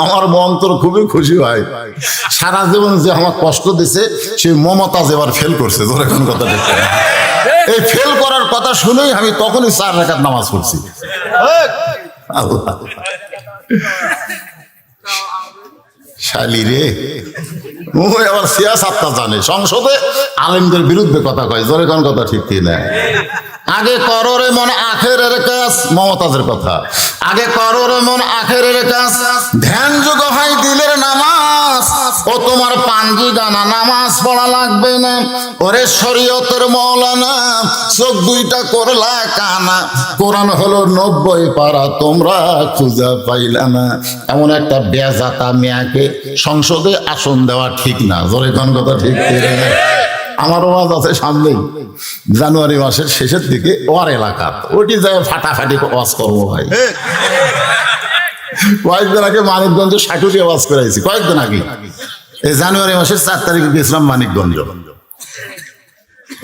আমার অন্তর খুবই খুশি হয়। সারা জীবন যে আমার কষ্ট দিছে সেই মমতাজ এবার ফেল করছে। ধরে কোন কথা দেখতে এই ফেল করার কথা শুনেই আমি তখনই 4 রাকাত নামাজ পড়ছি। আল্লাহ শালি রে, ও আবার সিয়াসাতটা জানে, সংসদে আলেমদের বিরুদ্ধে কথা কয়। জোরে কোন কথা ঠিক কি না? আগে করো রে মন আখেরের কাজ, মমতাজের কথা। আগে করো রে মন আখেরের কাজ, ধ্যান যোগ হয় দিলের নামাজ। ও তোমার পাঞ্জি গানা নামাজ পড়া লাগবে না। ওরে শরীয়তের মৌলানা, চোখ দুইটা করলা কানা। কোরআন হলো 90 পারা, তোমরা খুঁজা পাইলা না। এমন একটা বেজাতা মেয়াকে সংসদে আসন দেওয়া ঠিক না। জোরে কোন কথা ঠিক কি না? আমার ওয়াজ আছে সামনেই, জানুয়ারি মাসের শেষের দিকে ওয়ার এলাকা, ওটি যায় ফাটাফাটি ওয়াজ করবো ভাই। কয়েকদিন আগে মানিকগঞ্জে সাটুরি ওয়াজ করাইছি, কয়েকদিন আগে এই জানুয়ারি মাসের 4 তারিখে গেছিলাম মানিকগঞ্জ।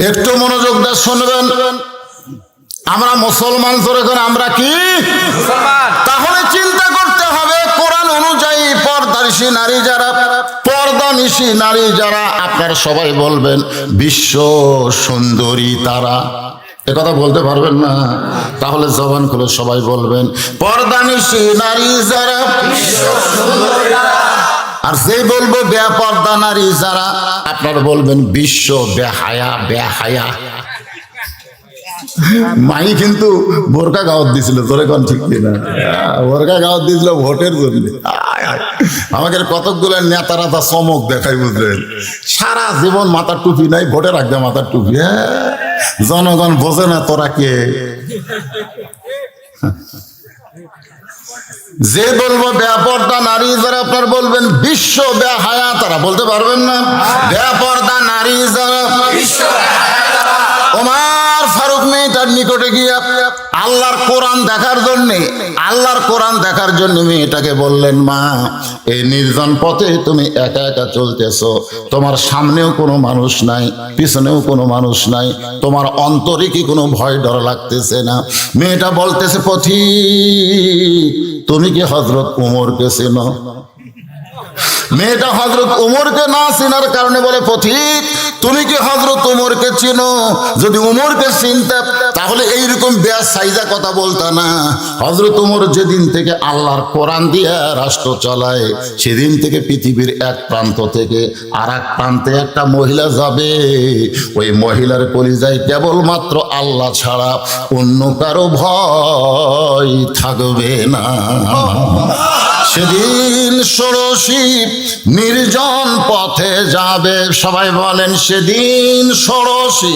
একটু মনোযোগ দিয়ে শুনবেন, আমরা মুসলমান ধরে করে আমরা কি তাহলে চিন্তা করতে হবে কোরআন অনুযায়ী পর্দানিশী নারী যারা, পর্দানিশী নারী যারা, আপনারা সবাই বলবেন বিশ্ব সুন্দরী তারা। একথা বলতে পারবেন না? তাহলে জবান খুলে সবাই বলবেন পর্দানিশী নারী যারা, আর যে বলবো বেপর্দা নারী যারা, আপনারা বলবেন বিশ্ব বেহায়া বেহায়া। মাই কিন্তু বোরকা গাওয়াত দিছিল, তোরে কোন ঠিক কিনা? বোরকা গাওয়াত দিছিল ভোটের জন্য। আমাকে কতকগুলো নেতারা তা চমক দেখাই, বুঝলেন? সারা জীবন মাথার টুপি নাই, ভোটের আগে মাথার টুপি। জনগণ বোঝে না তোরা কে। যে বলবো বেপর্দা নারী যারা, আপনার বলবেন বিশ্ব বেহায়া তারা। বলতে পারবেন না? বেপর্দা নারী যারা, ওমর ফারুক মেয়েটার নিকটে গিয়ে আল্লাহর কোরআন দেখার জন্যে, আল্লাহর কোরআন দেখার জন্য মেয়েটাকে বললেন, মা এই নির্জন পথে তুমি একা একা চলতেছো, তোমার সামনেও কোনো মানুষ নাই, পিছনেও কোনো মানুষ নাই, তোমার অন্তরে কি কোনো ভয় ডর লাগতেছে না? মেয়েটা বলতেছে, পথিক তুমি কি হযরত ওমরকে চেনো? মেয়েটা হযরত ওমরকে না চেনার কারণে বলে, পথিক তুমি কি হযরত ওমরকে চেনো? যদি ওমরকে চিনতে তাহলে এইরকম বেসাইজা কথা বলতা না। হযরত ওমর যেদিন থেকে আল্লাহর কোরআন দিয়ে রাষ্ট্র চালায়, সেদিন থেকে পৃথিবীর এক প্রান্ত থেকে আর এক প্রান্তে একটা মহিলা যাবে, ওই মহিলার কলিজায় কেবলমাত্র আল্লাহ ছাড়া অন্য কারো ভয় থাকবে না। সেদিন ষোড়শী নির্জন পথে যাবে, সবাই বলেন সেদিন ষোড়শী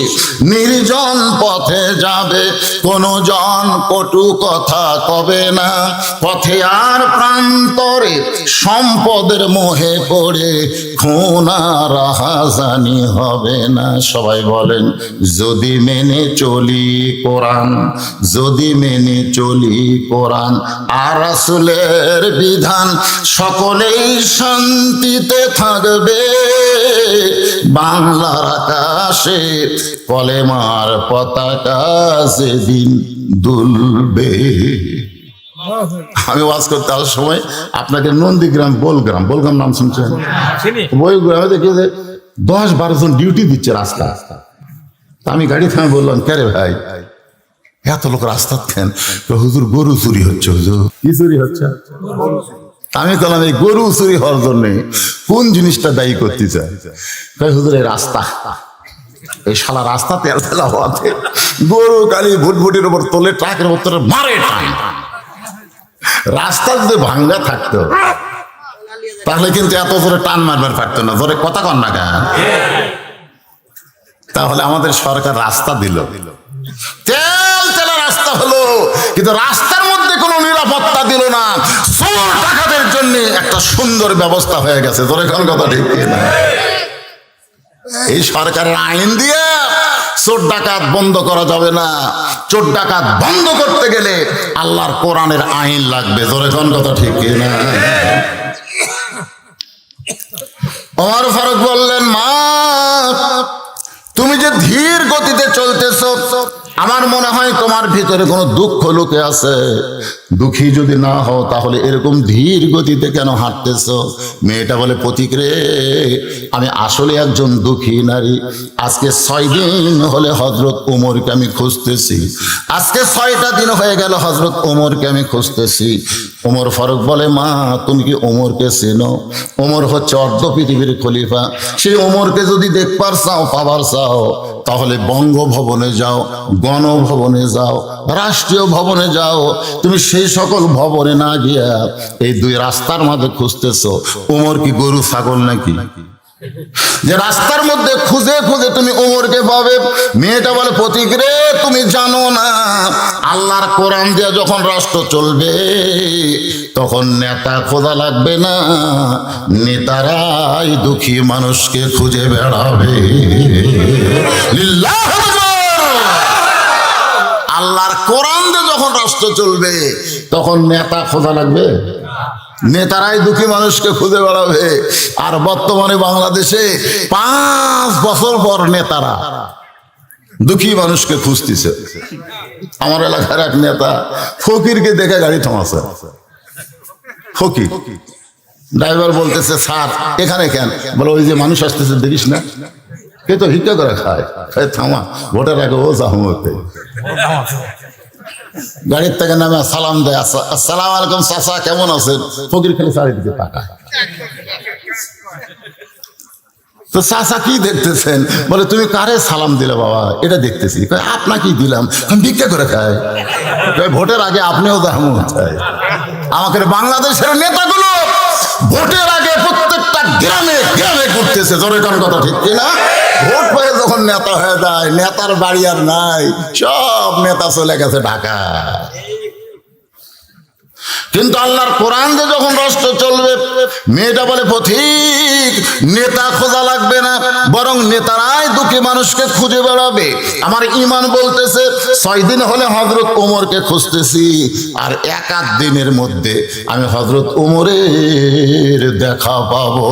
নির্জন পথে যাবে, কোনো জন কটু কথা কবে না, পথে আর প্রান্তরে সম্পদের মোহে পড়ে খুন আর রাহাজানি হবে না। সবাই বলেন যদি মেনে চলি কোরআন, যদি মেনে চলি কোরআন আর রাসূলের বিধান, সকলেই শান্তিতে থাকবে, বাংলার আকাশে কলেমার পতাকা সেদিন দুলবে। আমি ওয়াজ করতে আসার সময় আপনাকে নন্দীগ্রাম, বলগ্রাম, বলগ্রাম নাম শুনছেন? ওই গ্রামে দেখি যে 10-12 জন ডিউটি দিচ্ছে রাস্তা। আমি গাড়ি থামে বললাম, কে রে ভাই এত লোক রাস্তা কেন? হুজুর গরু চুরি হচ্ছে। হুজুর কি চুরি হচ্ছে? আমি বললাম এই গরু চুরি হওয়ার জন্য কোন জিনিসটা দায়ী করতে চায়? হুজুর এই রাস্তা, এই শালা রাস্তা তেল তেলা হওয়াতে গরু গাড়ি ভুটভুটির উপর তোলে, ট্রাকের উপরে মারে টান। রাস্তা যদি ভাঙ্গা থাকতো তাহলে কিন্তু এত জোরে টান মারবার পারতো না। জোরে কথা কন না কেন? তাহলে আমাদের সরকার রাস্তা দিল, তেল তেলা রাস্তা হলো, কিন্তু রাস্তার মধ্যে কোনো নিরাপত্তা দিল না। চোর ডাকাতের জন্য একটা সুন্দর ব্যবস্থা হয়ে গেছে। জোরে কোন কথা ঠিক না? এই সরকারের আইন দিয়ে চোর ডাকাত বন্ধ করা যাবে না। চোর ডাকাত বন্ধ করতে গেলে আল্লাহর কোরআনের আইন লাগবে। জোরে কোন কথা ঠিক না? ওমর ফারুক বললেন, মা তুমি যে ধীর গতিতে চলতেছ, আমার মনে হয় তোমার ভিতরে কোনো দুঃখ লুকে আছে। দুঃখী যদি না হও তাহলে এরকম ধীর গতিতে কেন হাঁটতেছো? মেয়েটা বলে, পথিক রে, আমি আসলে একজন দুঃখী নারী। আজকে 6 দিন হলে হযরত ওমরকে আমি খুঁজতেছি। আজকে 6টা দিন হয়ে গেল হযরত ওমরকে আমি খুঁজতেছি। ওমর ফারুক বলে, মা তুমি কি ওমরকে চেনো? ওমর হচ্ছে অর্ধ পৃথিবীর খলিফা। সেই ওমরকে যদি দেখবার চাও, পাবার চাও, তাহলে বঙ্গভবনে যাও, গণভবনে যাও, রাষ্ট্রীয় ভবনে যাও। তুমি সেই সকল ভবনে না গিয়া এই 2 রাস্তার মাঝে খুঁজতেছো। ওমর কি গরু ছাগল নাকি যে রাস্তার মধ্যে খুঁজে খুঁজে তুমি ওমরকে পাবে? মেয়েটা বলে, পথিক রে, তুমি জানো না আল্লাহর কোরআন দিয়ে যখন রাষ্ট্র চলবে তখন নেতা খোঁজা লাগবে না, নেতারাই দুঃখী মানুষকে খুঁজে বেড়াবে। লিল্লাহ আল্লাহর কোরআন দিয়ে যখন রাষ্ট্র চলবে তখন নেতা খোঁজা লাগবে, নেতারাই দুঃখী মানুষকে খুঁজে বেড়াবে। আর বর্তমানে বাংলাদেশে 5 বছর পর নেতারা দুঃখী মানুষকে খুঁজতেছে। আমার এলাকার এক নেতা ফকিরকে দেখে গাড়ি থামাছে। ফকির ড্রাইভার বলতেছে, স্যার এখানে কেন? বলে, ওই যে মানুষ আসতেছে দেখিস না, কে তো ভিক্ষা করে খায়, থামা, ভোটের আগে ও জাহমতে। গাড়ির থেকে নামে সালাম দেয়, আসসালামু আলাইকুম চাচা, কেমন আছেন? ফকির খালি চারিদিকে তাকায়। তো চাচা কি দেখতেছেন? বলে, তুমি কারে সালাম দিলে বাবা? এটা দেখতেছি। আপনাকেই দিলাম, আমি ভিক্ষা করে খাই। ভোটের আগে আপনিও জাহমত চাই। আমাকে বাংলাদেশের নেতাগুলো ভোটের আগে প্রত্যেকটা গ্রামে গ্রামে করতেছে। জোরে কোন কথা ঠিক কিনা? ভোট পেয়ে যখন নেতা হয়ে যায়, নেতার বাড়ি আর নাই, সব নেতা চলে গেছে ঢাকা। কিন্তু আল্লাহর কোরআন দিয়ে যখন রাষ্ট্র চলবে, মেয়েটা বলে, পথিক নেতা খোঁজা লাগবে না, বরং নেতারাই দুঃখী মানুষকে খুঁজে বেড়াবে। আমার ঈমান বলতেছে 6 দিন হলে হযরত ওমরকে খুঁজতেছি, আর 1 দিনের মধ্যে আমি হযরত ওমরের দেখা পাবো।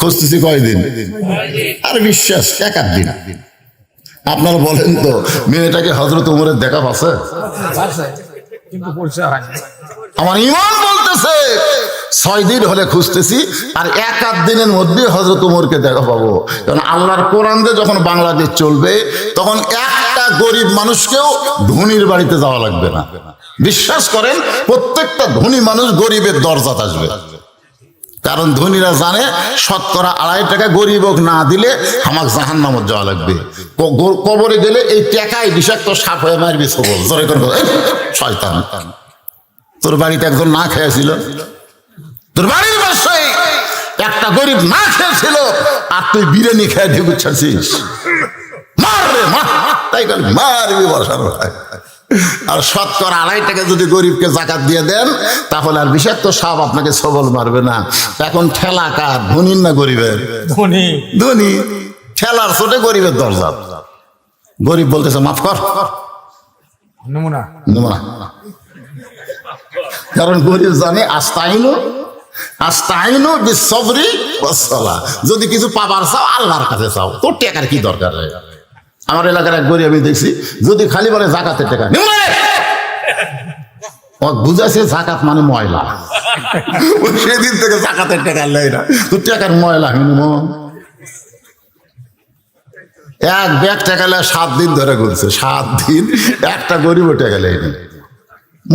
খুঁজতেছি কয়দিন? আর বিশ্বাস 1 দিন। আপনারা বলেন তো, মেয়েটাকে হযরত ওমরের দেখা পাচ্ছে? আমার ঈমান বলতেছে 6 দিন হলে খুঁজতেছি, আর 1 দিনের মধ্যে হযরত ওমরকে দেখা পাবো। কারণ আল্লাহর কোরআন দিয়ে যখন বাংলাদেশ চলবে তখন একটা গরিব মানুষকেও ধনীর বাড়িতে যাওয়া লাগবে না। বিশ্বাস করেন, প্রত্যেকটা ধনী মানুষ গরিবের দরজাতে আসবে। কারণ ধনীরা জানে 2.5 টাকা গরিব না দিলে আমাকে জাহান্নামে যাওয়া লাগবে। কবরে গেলে এই টাকায় বিষাক্ত সাপ হয়ে মারবে সবল। জোরে করে শয়তান, তোর বাড়িতে একজন না খেয়েছিল, তোর বাড়ির পাশে একটা গরিব না খেয়েছিল, আর তুই বিরিয়ানি খেয়ে ঢেকে ছাড়ছিস, মারবে মা, তাই কাল মারবি বসার। আর 2.5 টাকা যদি গরিবকে জাকাত দিয়ে দেন তাহলে আর বিষাক্ত সাপ আপনাকে সবল মারবে না। এখন ঠেলা কার, ধনীর না গরিবের? ধনী ঠেলার ছোটে গরিবের দরজা। গরিব বলতেছে, মাফ কর, নমুনা। কারণ গরিব জানে আস্তাইনু বিসসবরি ওয়াসসালাহ, যদি কিছু পাবার চাও আল্লাহর কাছে চাও, তোর টাকার কি দরকার? আমার এলাকার এক গরিব আমি দেখছি, যদি খালি বলে জাকাতের টাকা, বুঝাছে জাকাত মানে ময়লা, সেদিন থেকে জাকাতের টাকা নেই না, তোর টাকার ময়লা। এক ব্যাগ টাকা 7 দিন ধরে ঘুরছে, 7 দিন একটা গরিব টাকা নেয়নি।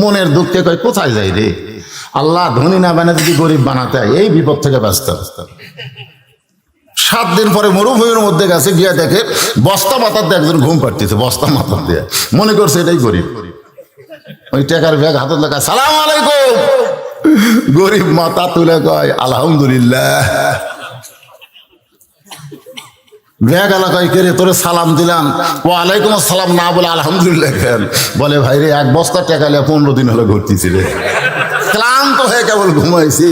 মনের দুঃখে কয়, কোথায় যাই রে আল্লাহ, ধনী না বানা যদি গরিব বানাতে হয়, এই বিপদ থেকে ব্যস্ত। 7 দিন পরে মরুভূমির মধ্যে গেছে, গিয়ে দেখে বস্তা মাথার দিয়ে একজন ঘুম পাড়তেছে, বস্তা মাথার দিয়ে, মনে করছে এটাই গরিব। ওই টাকার ব্যাগ হাতে লেখা, সালাম আলাইকুম। গরিব মাথা তুলে কয়, আলহামদুলিল্লাহ। ব্যাগ এলাকায় কে রে, তোরে সালাম দিলাম, ওয়ালাইকুম আসসালাম না বলে আলহামদুলিল্লাহ কেন? বলে, ভাই রে, 1 বস্তা টাকা নিয়ে 15 দিন হলে ঘুরতেছি রে, ক্লান্ত হয়ে কেবল ঘুমাইছি,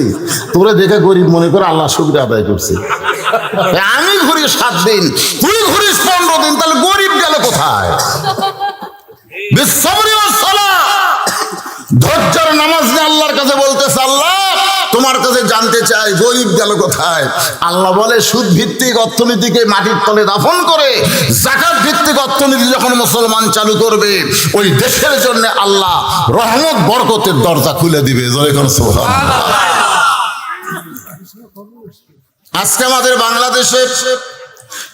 তোরে দেখে গরিব মনে করে আল্লাহ শুকরিয়া আদায় করছে। আমি ঘুরি 7 দিন, তুই ঘুরিস 15 দিন, তাহলে গরিব গেল কোথায়? ধৈর্যের নামাজ নিয়ে আল্লাহর কাছে বলতেছে, আল্লাহ তোমার কাছে জানতে চায় গরিব গেল কোথায়। আল্লাহ বলে সুদ ভিত্তিক অর্থনীতিকে মাটির তলে দাফন করে যাকাত ভিত্তিক অর্থনীতি যখন মুসলমান চালু করবে, ওই দেশের জন্য আল্লাহ রহমত বরকতের দরজা খুলে দিবে। জয় করুন সুবহানাল্লাহ। আজকে আমাদের বাংলাদেশে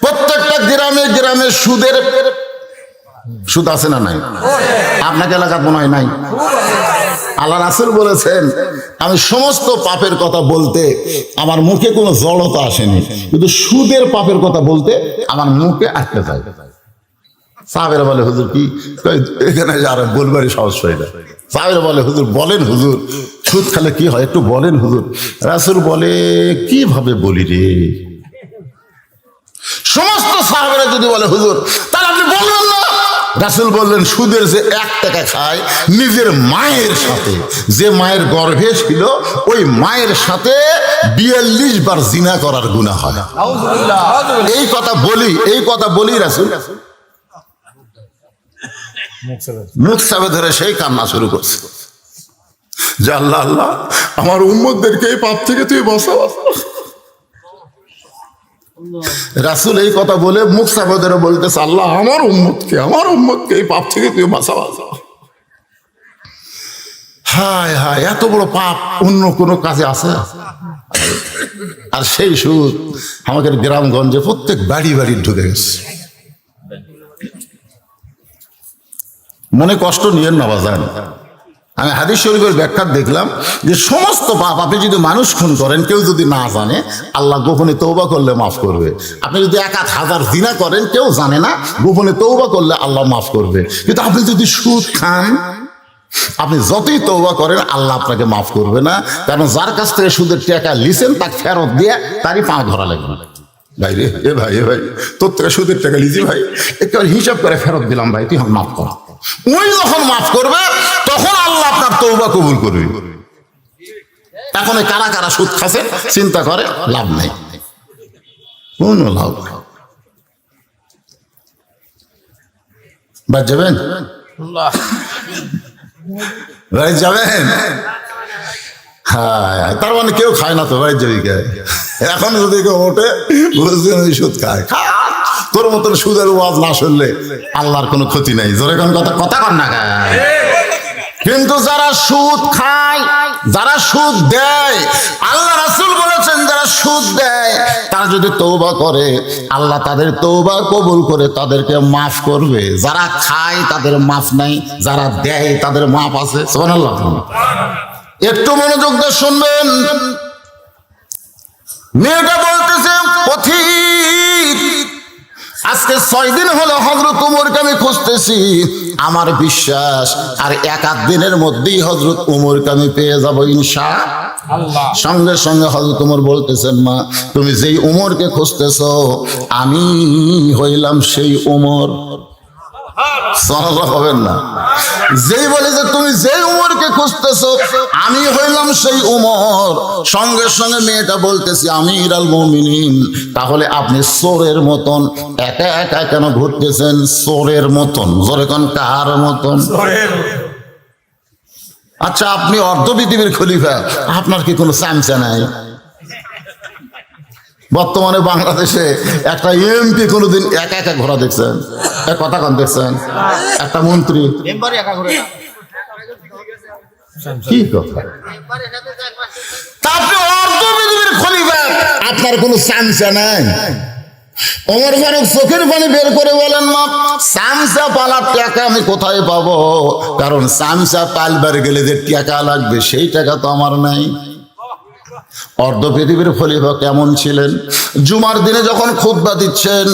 প্রত্যেকটা গ্রামে গ্রামে সুদ আছে না নাই? আপনাকে এলাকার মনে হয় নাই? আল্লাহ রাসূল বলেছেন, আমি সমস্ত পাপের কথা বলতে আমার মুখে কোনো জড়তা আসেনি, কিন্তু সুদের পাপের কথা বলতে আমার মুখে আটকে যায়। সাহাবেরা বলে হুজুর কি এখানে যারা বলবারই সাহস হয় না। সাহাবেরা বলে হুজুর বলেন, হুজুর সুদ খেলে কি হয় একটু বলেন হুজুর। রাসূল বলে কিভাবে বলি রে? সমস্ত সাহাবেরা যদি বলে হুজুর তাহলে আপনি বলবেন না। রাসূল বললেন, সুদের যে 1 টাকা খায় নিজের মায়ের সাথে, যে মায়ের গর্ভে ছিল ওই মায়ের সাথে 42 বার জিনা করার গুনাহ হয়। এই কথা বলি রাসূল মুখ চাপে ধরে সেই কান্না শুরু করছে যে আল্লাহ আল্লাহ আমার উম্মতদেরকে এই পাপ থেকে তুই বাঁচা। রাসূল এই কথা বলে মুখ চাপে ধরে বলতেছে, আল্লাহ আমার উম্মতকে এই পাপ থেকে তুই বাঁচা। হায় হায়, এত বড় পাপ অন্য কোনো কাজে আছে? আর সেই সুদ আমাদের গ্রামগঞ্জে প্রত্যেক বাড়ি বাড়ি ঢুকে গেছে। মনে কষ্ট নিয়েন না বাজান। আমি হাদিস শরীফের ব্যাখ্যা দেখলাম যে সমস্ত পাপ, আপনি যদি মানুষ খুন করেন কেউ যদি না জানে আল্লাহ গোপনে তওবা করলে মাফ করবে। আপনি যদি 1000 জিনা করেন কেউ জানে না, গোপনে তওবা করলে আল্লাহ মাফ করবে। কিন্তু আপনি যদি সুদ খান, আপনি যতই তওবা করেন আল্লাহ আপনাকে মাফ করবে না। কারণ যার কাছ থেকে সুদের টাকা লিছেন তাকে ফেরত দিয়ে তারই পা ধরা লাগবে। ভাই রে, এ ভাই তোর থেকে সুদের টাকা লিছি ভাই, একটু হিসাব করে ফেরত দিলাম ভাই, তুই মাফ কর। ওই যখন মাফ করবে তখন আল্লাহ আপনার তওবা কবুল করবে। এখন কারা কারা সুদ খাচ্ছে চিন্তা করে লাভ নেই, কোনো লাভ নেই। বাদ যাবেন, বাড়ি যাবেন? হ্যাঁ, তার মানে কেউ খায় না তো বাড়ির যাবি কে? এখন যদি কেউ ওঠে বুঝবেন ওই সুদ খায়। তোর মতন সুদের ওয়াজ না শুনলে আল্লাহর কোনো ক্ষতি নাই। জোরে কোন কথা কর না। কিন্তু যারা সুদ খায়, যারা সুদ দেয়, আল্লাহ রাসূল বলেছেন যারা সুদ দেয় তারা যদি তওবা করে আল্লাহ তাদের তওবা কবুল করে তাদেরকে মাফ করবে। যারা খায় তাদের মাফ নাই, যারা দেয় তাদের মাফ আছে। সুবহানাল্লাহ। একটু মনোযোগ দিয়ে শুনবেন। মেয়েটা বলতেছে, পথিক আজকে 6 দিন হলো হযরত ওমরকে আমি খুঁজতেছি, আমার বিশ্বাস আর 1-8 দিনের মধ্যেই হযরত ওমরকে আমি পেয়ে যাবো ইনশাআল্লাহ। সঙ্গে সঙ্গে হযরত ওমর বলতেছেন, মা তুমি যেই ওমরকে খুঁজতেছো আমি হইলাম সেই ওমর। সাল্লাল্লাহু হবেন না? যেই বলে যে তুমি যেই উমরকে খুঁজতেছো আমি হইলাম সেই উমর, সঙ্গে সঙ্গে মেয়েটা বলতেছি আমিরুল মুমিনিন, তাহলে আপনি চোরের মতন একা একা কেন ঘুরতেছেন? চোরের মতন। জোরে কোন কার মতন? আচ্ছা, আপনি অর্ধ পৃথিবীর খলিফা, আপনার কি কোনো চামচা নাই? বর্তমানে বাংলাদেশে একটা এমপি কোনোদিন একা একা ঘোরা দেখছেন? কথা কন দেখছেন? একটা মন্ত্রী কি কথা? আপনি অর্ধ পৃথিবীর খলিফা, আপনার কোনো চামচা নাই? ওমর ফারুক চোখের পানি বের করে বলেন, মা চামচা পালার টাকা আমি কোথায় পাবো? কারণ চামচা পালবার গেলে যে টাকা লাগবে সেই টাকা তো আমার নাই। অর্ধ পৃথিবীর খলিফা কেমন ছিলেন? জুমার দিনে যখন খুতবা দিচ্ছেন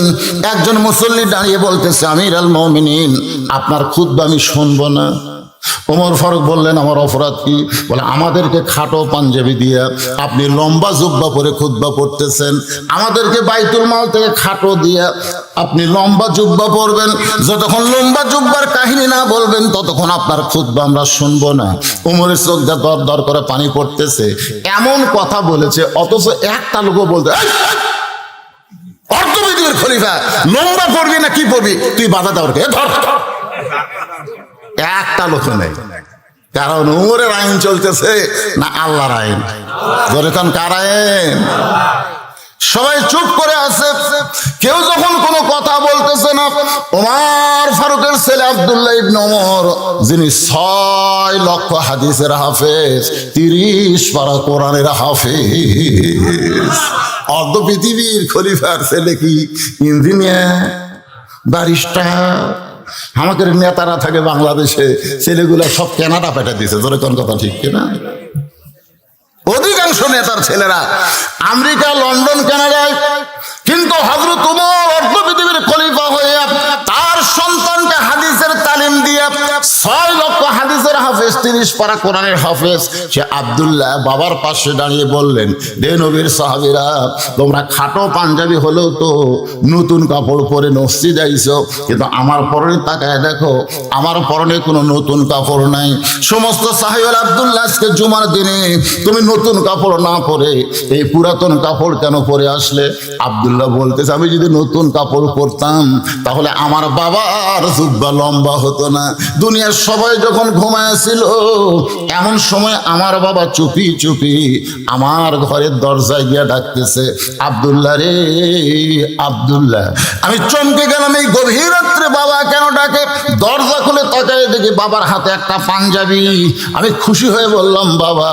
একজন মুসল্লি দাঁড়িয়ে বলতেছে আমিরুল মুমিনিন আপনার খুতবা আমি শুনবো না। ওমর ফারুক বললেন আমার অপরাধ কি? বলে আমাদেরকে খাটো পাঞ্জাবি দিয়ে আপনি লম্বা জুব্বা পরে খুতবা পড়তেছেন, আমাদেরকে বাইতুল মাল থেকে খাটো দিয়ে আপনি লম্বা জুব্বা পরবেন, যতক্ষণ লম্বা জুব্বার কাহিনী না বলবেন ততক্ষণ আপনার খুতবা আমরা শুনবো না। ওমরের চোখ যা দর দর করে পানি পড়তেছে, এমন কথা বলেছে অথচ একটা লোকও বলতে অর্থনীতির খলিফা লম্বা পড়বি না কি পড়বি তুই বাধা দেওয়ার কে ধর, একটা লোক নেই। কারণ উমরের আইন চলতেছে না আল্লাহর আইন? যখন কার আইন? সবাই চুপ করে আছে, কেউ যখন কোনো কথা বলতেছে না, ওমর ফারুকের ছেলে আব্দুল্লাহ ইবনে ওমর, যিনি 6 লক্ষ হাদিসের হাফেজ, 30 পারা কোরআনের হাফেজ, অর্ধ পৃথিবীর খলিফার ছেলে কি ইঞ্জিনিয়ার, ব্যারিস্টার। আমাদের নেতারা থাকে বাংলাদেশে, ছেলেগুলা সব কানাডা পাঠা দিয়েছে। ধরে কোন কথা ঠিক কিনা? অধিকাংশ নেতার ছেলেরা আমেরিকা, লন্ডন, কানাডায়। কিন্তু হযরত ওমর অর্ধ পৃথিবীর খলিফা হয়ে তার সন্তানকে হাদিসের তালিম দিয়ে 6 লক্ষ হাদিসের হাফেজ, 30 পারা কোরআনের হাফেজ, সে আব্দুল্লাহ বাবার পাশে দাঁড়িয়ে বললেন, রে নবীর সাহাবীরা, তোমরা খাটো পাঞ্জাবি হলেও তো নতুন কাপড় পরে মসজিদে আইছো, কিন্তু আমার পরনে তাকায় দেখো, আমার পরনে কোনো নতুন কাপড় নাই। সমস্ত সাহাবীরা, আব্দুল্লাহ আজকে জুমার দিনে তুমি নতুন কাপড় না পরে এই পুরাতন কাপড় কেন পরে আসলে? আব্দুল্লাহ বলতেছে, আমি যদি নতুন কাপড় পরতাম তাহলে আমার বাবার জুব্বা লম্বা হতো না। দুনিয়ার সবাই যখন ঘুমাইছিল, এমন সময় আমার বাবা চুপি চুপি আমার ঘরের দরজায় গিয়ে ডাকতেছে, আব্দুল্লাহ রে আব্দুল্লাহ। আমি চমকে গেলাম, এই গভীর রাত্রে বাবা কেন ডাকে? দরজা খুলে তাকায় দেখি বাবার হাতে একটা পাঞ্জাবি। আমি খুশি হয়ে বললাম, বাবা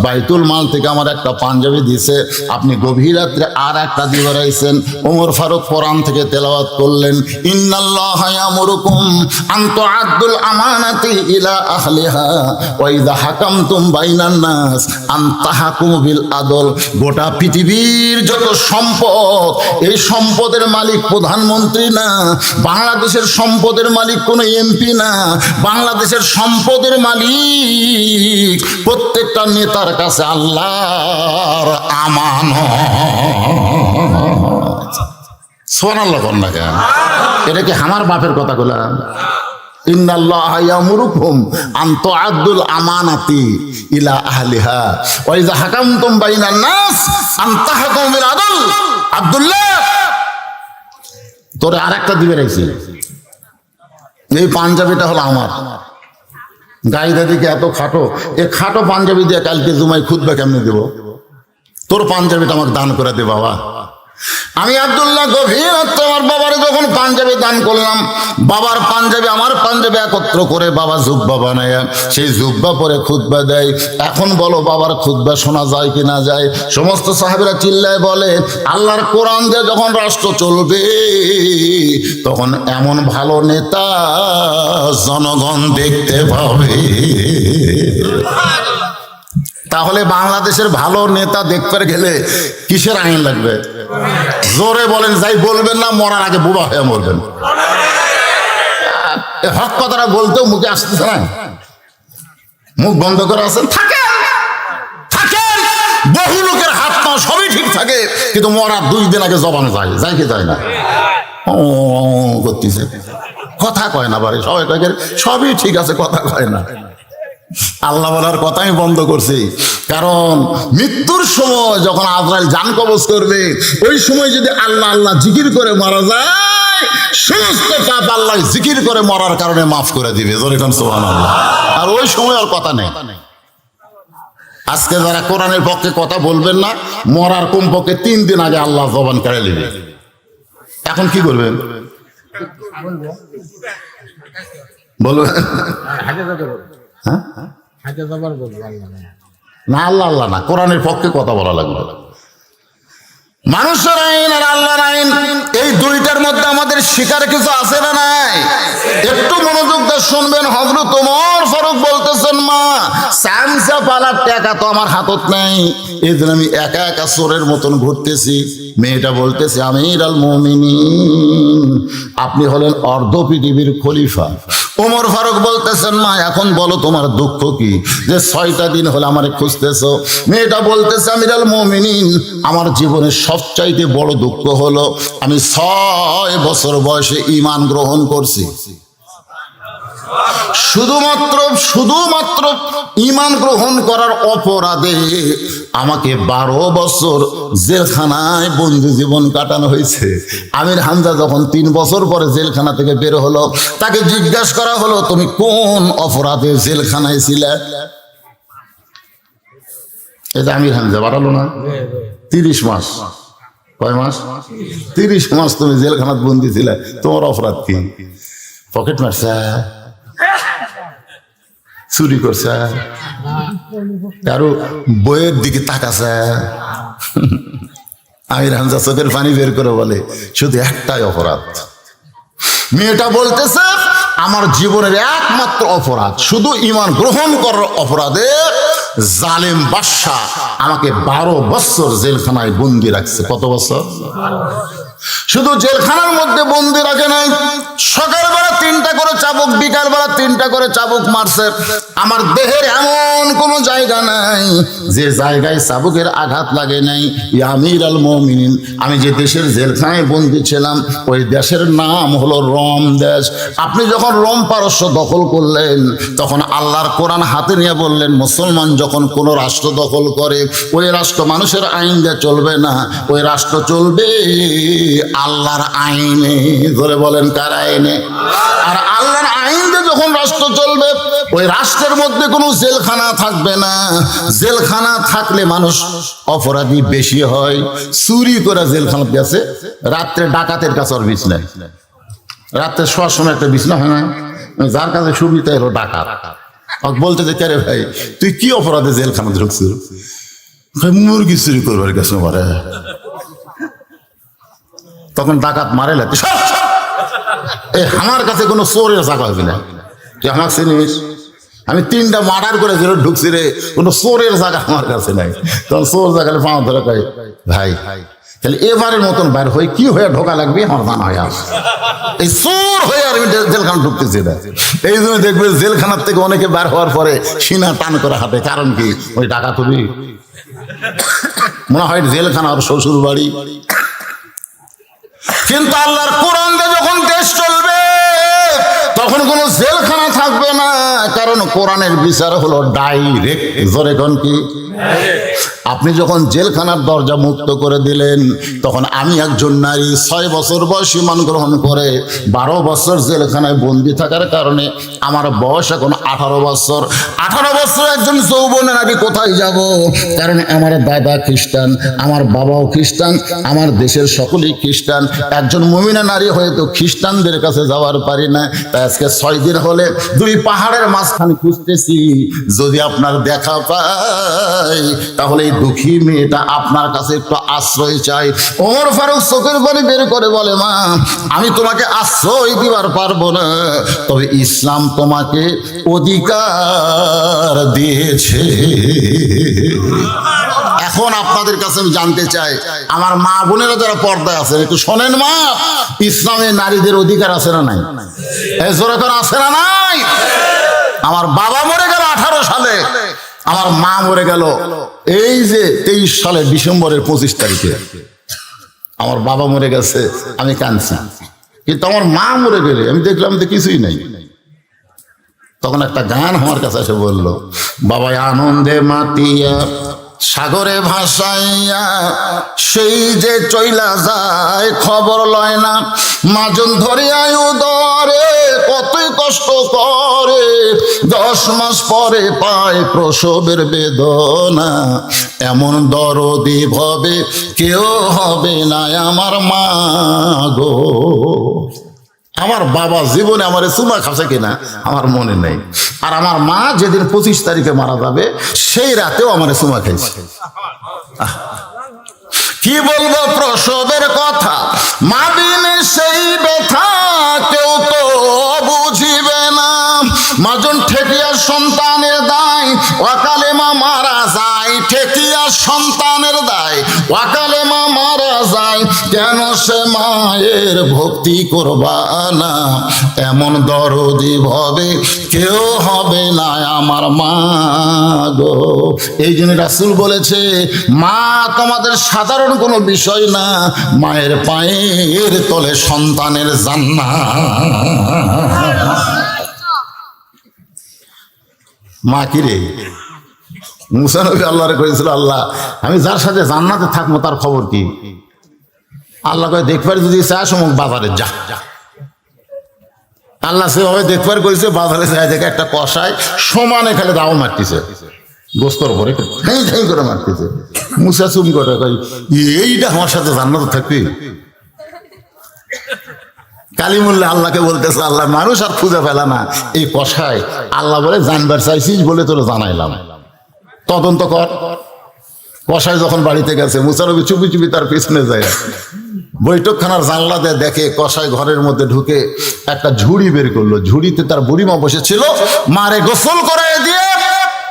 বাইতুল মাল থেকে আমার একটা পাঞ্জাবি দিছে, আপনি গভীর রাত্রে আর একটা দিয়ে বেড়াইছেন। ওমর ফারুক কোরআন থেকে তেলাওয়াত করলেন, ইন্নাল্লাহা ইয়ামুরুকুম আন তুআদ্দুল আমানাতি ইলা আহলিহা ওয়া ইযা হাকামতুম বাইনান নাস আন তাহকুমু বিল আদল। গোটা পৃথিবীর যত সম্পদ, এই সম্পদের মালিক প্রধানমন্ত্রী না, বাংলাদেশের সম্পদের মালিক কোনো এমপি না, বাংলাদেশের সম্পদের মালিক প্রত্যেকটা নেতার কাছে আল্লাহর আমানত। সুবহানাল্লাহ বলেন না কেন? এটা কি আমার বাপের কথা বললাম? ইন্নাল্লাহা ইয়ামুরুকুম আন তুআদ্দুল আমানাতি ইলা আহলিহা ওয়া ইযা হাকামতুম বাইনান নাস আন তাহকুমু বিল আদল। আব্দুল্লাহ, তোরে আরেকটা দিবে রাইছি, এই পাঞ্জাবিটা হলো আমার। গাইদা দিকে এত খাটো, এ খাটো পাঞ্জাবি দিয়ে কালকে জুমায় খুতবা কেমনে দেব? তোর পাঞ্জাবিটা আমাকে দান করে দে বাবা। আমি আব্দুল্লাহ গভীর রাত্রে আমার বাবারে যখন পাঞ্জাবি দান করলাম, বাবার পাঞ্জাবি আমার পাঞ্জাবি একত্র করে বাবা জুব্বা বানায় সেই জুব্বা পরে খুতবা দেয়। এখন বলো বাবার খুতবা শোনা যায় কি না যায়? সমস্ত সাহাবীরা চিল্লায় বলে, আল্লাহর কোরআন দিয়ে যখন রাষ্ট্র চলবে তখন এমন ভালো নেতা জনগণ দেখতে পাবে। তাহলে বাংলাদেশের ভালো নেতা দেখতে গেলে কিসের আইন লাগবে? জোরে বলেন, যাই বলবেন না মরার আগে বুড়া হয়ে মরবেন। হক কথাটা বলতেও মুখে আসতেছে না, মুখ বন্ধ করে আছেন, থাকেন থাকেন। বহু লোকের হাত পা সবই ঠিক থাকে, কিন্তু মরার 2 দিন আগে জবান যায় কি যায় না? ও করতেছে, কথা কয় না বাড়ি সবাই, সবই ঠিক আছে, কথা কয় না। আল্লাহ বলার কথাই বন্ধ করছি, কারণ মৃত্যুর সময় যখন আজরাইল জান কবজ করবে, ওই সময় যদি আল্লাহ আল্লাহ জিকির করে মারা যায়, সমস্ত পাপ আল্লাহ জিকির করে মরার কারণে মাফ করে দিবে। সুবহানাল্লাহ। আর ওই সময় আর কথা নেই। আজকে যারা কোরআনের পক্ষে কথা বলবেন না, মরার কমপক্ষে 3 দিন আগে আল্লাহ জবান কেড়ে নেবে। এখন কি করবেন বলবেন? হ্যাঁ, না আল্লাহ আল্লাহ না, কোরআনের পক্ষে কথা বলা লাগবে। মানুষের আইন আর আল্লাহর আইন, এই দুইটার মধ্যে আমাদের শিকার কিছু আছে না নাই? একটু মনোযোগ দিয়ে শুনবেন। হযরত ওমর ফারুক বলতেছেন, মা সামসা পালার টাকা তো আমার হাতত নেই, এই জন্য আমি একা একা চোরের মতন ঘুরতেছি। মেয়েটা বলতেছে, আমিরুল মুমিনিন, আপনি হলেন অর্ধ পৃথিবীর খলিফা। ওমর ফারুক বলতেছেন, মা এখন বলো তোমার দুঃখ কি, যে 6টা দিন হলো আমারে খুঁজতেছো? মেয়েটা বলতেছে, আমিরুল মুমিনিন, আমার জীবনের সবচাইতে বড় দুঃখ হলো আমি 6 বছর বয়সে ঈমান গ্রহণ করছি। শুধুমাত্র ঈমান গ্রহণ করার অপরাধে আমাকে 12 বছর জেলখানায় বন্দি জীবন কাটানো হয়েছে। আমির হামজা যখন 3 বছর পরে জেলখানা থেকে বের হলো, তাকে জিজ্ঞাসা করা হলো, তুমি কোন অপরাধে জেলখানায় ছিলে? এটা আমির হামজা বাড়ালো না? 30 মাস। কয় মাস? 30 মাস তুমি জেলখানাত বন্দি ছিলে। তোমার অপরাধ কি? পকেট মারছে, চুরি করছে, কারো বইয়ের দিকে তাকাছে। আমির হামজা চোখের পানি বের করে বলে, শুধু একটাই অপরাধ। মেয়েটা বলতেছে, আমার জীবনের একমাত্র অপরাধ শুধু ঈমান গ্রহণ করার অপরাধে জালেম বাদশা আমাকে 12 বছর জেলখানায় বন্দি রাখছে। কত বছর? শুধু জেলখানার মধ্যে বন্দি রাখে নাই, সকালবেলা 3টা করে চাবুক, বিকালবেলা 3টা করে চাবুক মারছে। আমার দেহের এমন কোনো জায়গা নাই যে জায়গায় চাবুকের আঘাত লাগে নাই। আমির আল মুমিনিন, আমি যে দেশের জেলখানায় বন্দি ছিলাম ওই দেশের নাম হলো রোম দেশ। আপনি যখন রোম পারস্য দখল করলেন, তখন আল্লাহর কোরআন হাতে নিয়ে বললেন, মুসলমান যখন কোনো রাষ্ট্র দখল করে ওই রাষ্ট্র মানুষের আইন দিয়ে চলবে না, ওই রাষ্ট্র চলবে আল্লাহর আইনে। ধরে বলেন, কার আইনে? আর আল্লাহর আইন দিয়ে যখন রাষ্ট্র চলবে ওই রাষ্ট্রের মধ্যে কোনো জেলখানা থাকবে না। জেলখানা থাকলে মানুষ অপরাধী বেশি হয়। চুরি করে জেলখানা গেছে, রাত্রে ডাকাতের কাছে আর বিছনা, রাত্রে শোয়ার সময় একটা বিছনা হয় না, যার কাছে সুবিধা এলো ডাকাত। বলতে যে, কে রে ভাই, তুই কি অপরাধে জেলখানা ঢুকছিস? মুরগি চুরি করবার গেছে মারে। তখন ডাকাত মারে লাগে, আমার কাছে কোনো চোরের জায়গা হবে না, তুই আমার চিনিস? আমি 3টা মার্ডার করে জেলে ঢুকছি রে, কোনো চোরের জায়গা আমার কাছে নাই। তখন চোর জায়গায় পাওয়া ধরে কয়, ভাই তাহলে এবারের মতন বাইর হয়ে কি হয়ে ঢোকা লাগবে আমার জানা হয়। আস এই চোর হয়ে আর আমি জেলখানা ঢুকতেছি না। এই জন্য দেখবে জেলখানার থেকে অনেকে বার হওয়ার পরে সিনা টান করে হাঁটে। কারণ কি? ওই ডাকাত হবি, মনে হয় জেলখানা আর শ্বশুর বাড়ি। কিন্তু আল্লাহর কোরআন দিয়ে যখন দেশ চলবে তখন কোনো জেলখানা থাকবে না, কারণ কোরআনের বিচার হলো ডাইরেক্ট। জোরে কোন কি? আপনি যখন জেলখানার দরজা মুক্ত করে দিলেন, তখন আমি একজন নারী 6 বছর বয়স ঈমান গ্রহণ করে 12 বছর জেলখানায় বন্দি থাকার কারণে আমার বয়স এখন 18 বছর। 18 বছর একজন যৌবনে নারী কোথায় যাব? কারণ আমার দাদা খ্রিস্টান, আমার বাবাও খ্রিস্টান, আমার দেশের সকলেই খ্রিস্টান। একজন মুমিনা নারী হয়তো খ্রিস্টানদের কাছে যাওয়ার পারি না। তাই আজকে 6 দিন হলে 2 পাহাড়ের মাঝখানে খুঁজতেছি, যদি আপনার দেখা পাই তাহলে এই দুঃখী মেয়েটা আপনার কাছে একটু আশ্রয় চাই। ওমর ফারুক চোখের পানি বের করে বলে, মা আমি তোমাকে আশ্রয় দিবার পারবো না, তবে ইসলাম তোমাকে অধিকার দিয়েছে। এখন আপনাদের কাছে আমি জানতে চাই, আমার মা বোনেরা যারা পর্দায় আছেন একটু শোনেন, মা ইসলামে নারীদের অধিকার আছে না নাই? আছে না নাই? আমার বাবা মরে গেল 18 সালে, আমার মা মরে গেল এই যে 23 সালের ডিসেম্বরের 25 তারিখে। আমার বাবা মরে গেছে, আমি কাঁদছি, কিন্তু আমার মা মরে গেলে আমি দেখলাম যে কিছুই নাই। তখন একটা গান আমার কাছে এসে বললো, বাবা আনন্দে মাতিয়া সাগরে ভাসাইয়া সেই যে চইলা যায় খবর লয় না, মাজন ধরিয়ায় উদরে কতই কষ্ট করে, 10 মাস পরে পায় প্রসবের বেদনা, এমন দরদি ভবে কেউ হবে না আমার মা গো। আমার বাবা জীবনে আমার চুমা খাচ্ছে কিনা আমার মনে নেই, আর আমার মা যেদিন 25 তারিখে মারা যাবে সেই রাতেও আমার চুমা খাইছে। কি বলবো প্রসবের কথা, মা বিনে সেই ব্যথা কেউ তো বুঝিবে না। মাজন ঠেকিয়া সন্তানের দায় অকালে মা মারা যায়, ঠেকিয়া সন্তানের দায় অকালে মা মারা যায়, কেন সে মায়ের ভক্তি করবা না, এমন দরদি ভবে কেউ হবে না আমার মা গো। এই জন্য রাসূল বলেছে, মা তোমাদের সাধারণ কোনো বিষয় না, মায়ের পায়ের তলে সন্তানের জান্নাত। মা কি রে? মুসা নবী আল্লাহরে করেছিল, আল্লাহ আমি যার সাথে জান্নাতে থাকবো তার খবর কি? আল্লাহ কয় দেখবার যদি চাস অমুক বাজারে যা। আল্লাহ সেভাবে দেখবার করেছে, বাজারে যায় দেখে একটা কষায় সমানে খালি দাও মারতেছে, গোস্তর পরে ঠাই ঠাই করে মারতেছে। মুসা চুম করে কই এইটা আমার সাথে জান্নাতে থাকবি? কালিমুল্লাহ আল্লাহকে বলতেছে, আল্লাহ মানুষ আর খুঁজে ফেলা না, এই কষায় আল্লাহ বলে জানবার চাইছিস বলে তোর জানাইলাম, তদন্ত কর। কষায় যখন বাড়িতে গেছে, মুসা নবী চুপি চুপি তার পিছনে যায়, বৈঠকখানার জানলা দিয়ে দেখে কষায় ঘরের মধ্যে ঢুকে একটা ঝুড়ি বের করলো, ঝুড়িতে তার বুড়িমা বসেছিল, মারে গোসল করে দিয়ে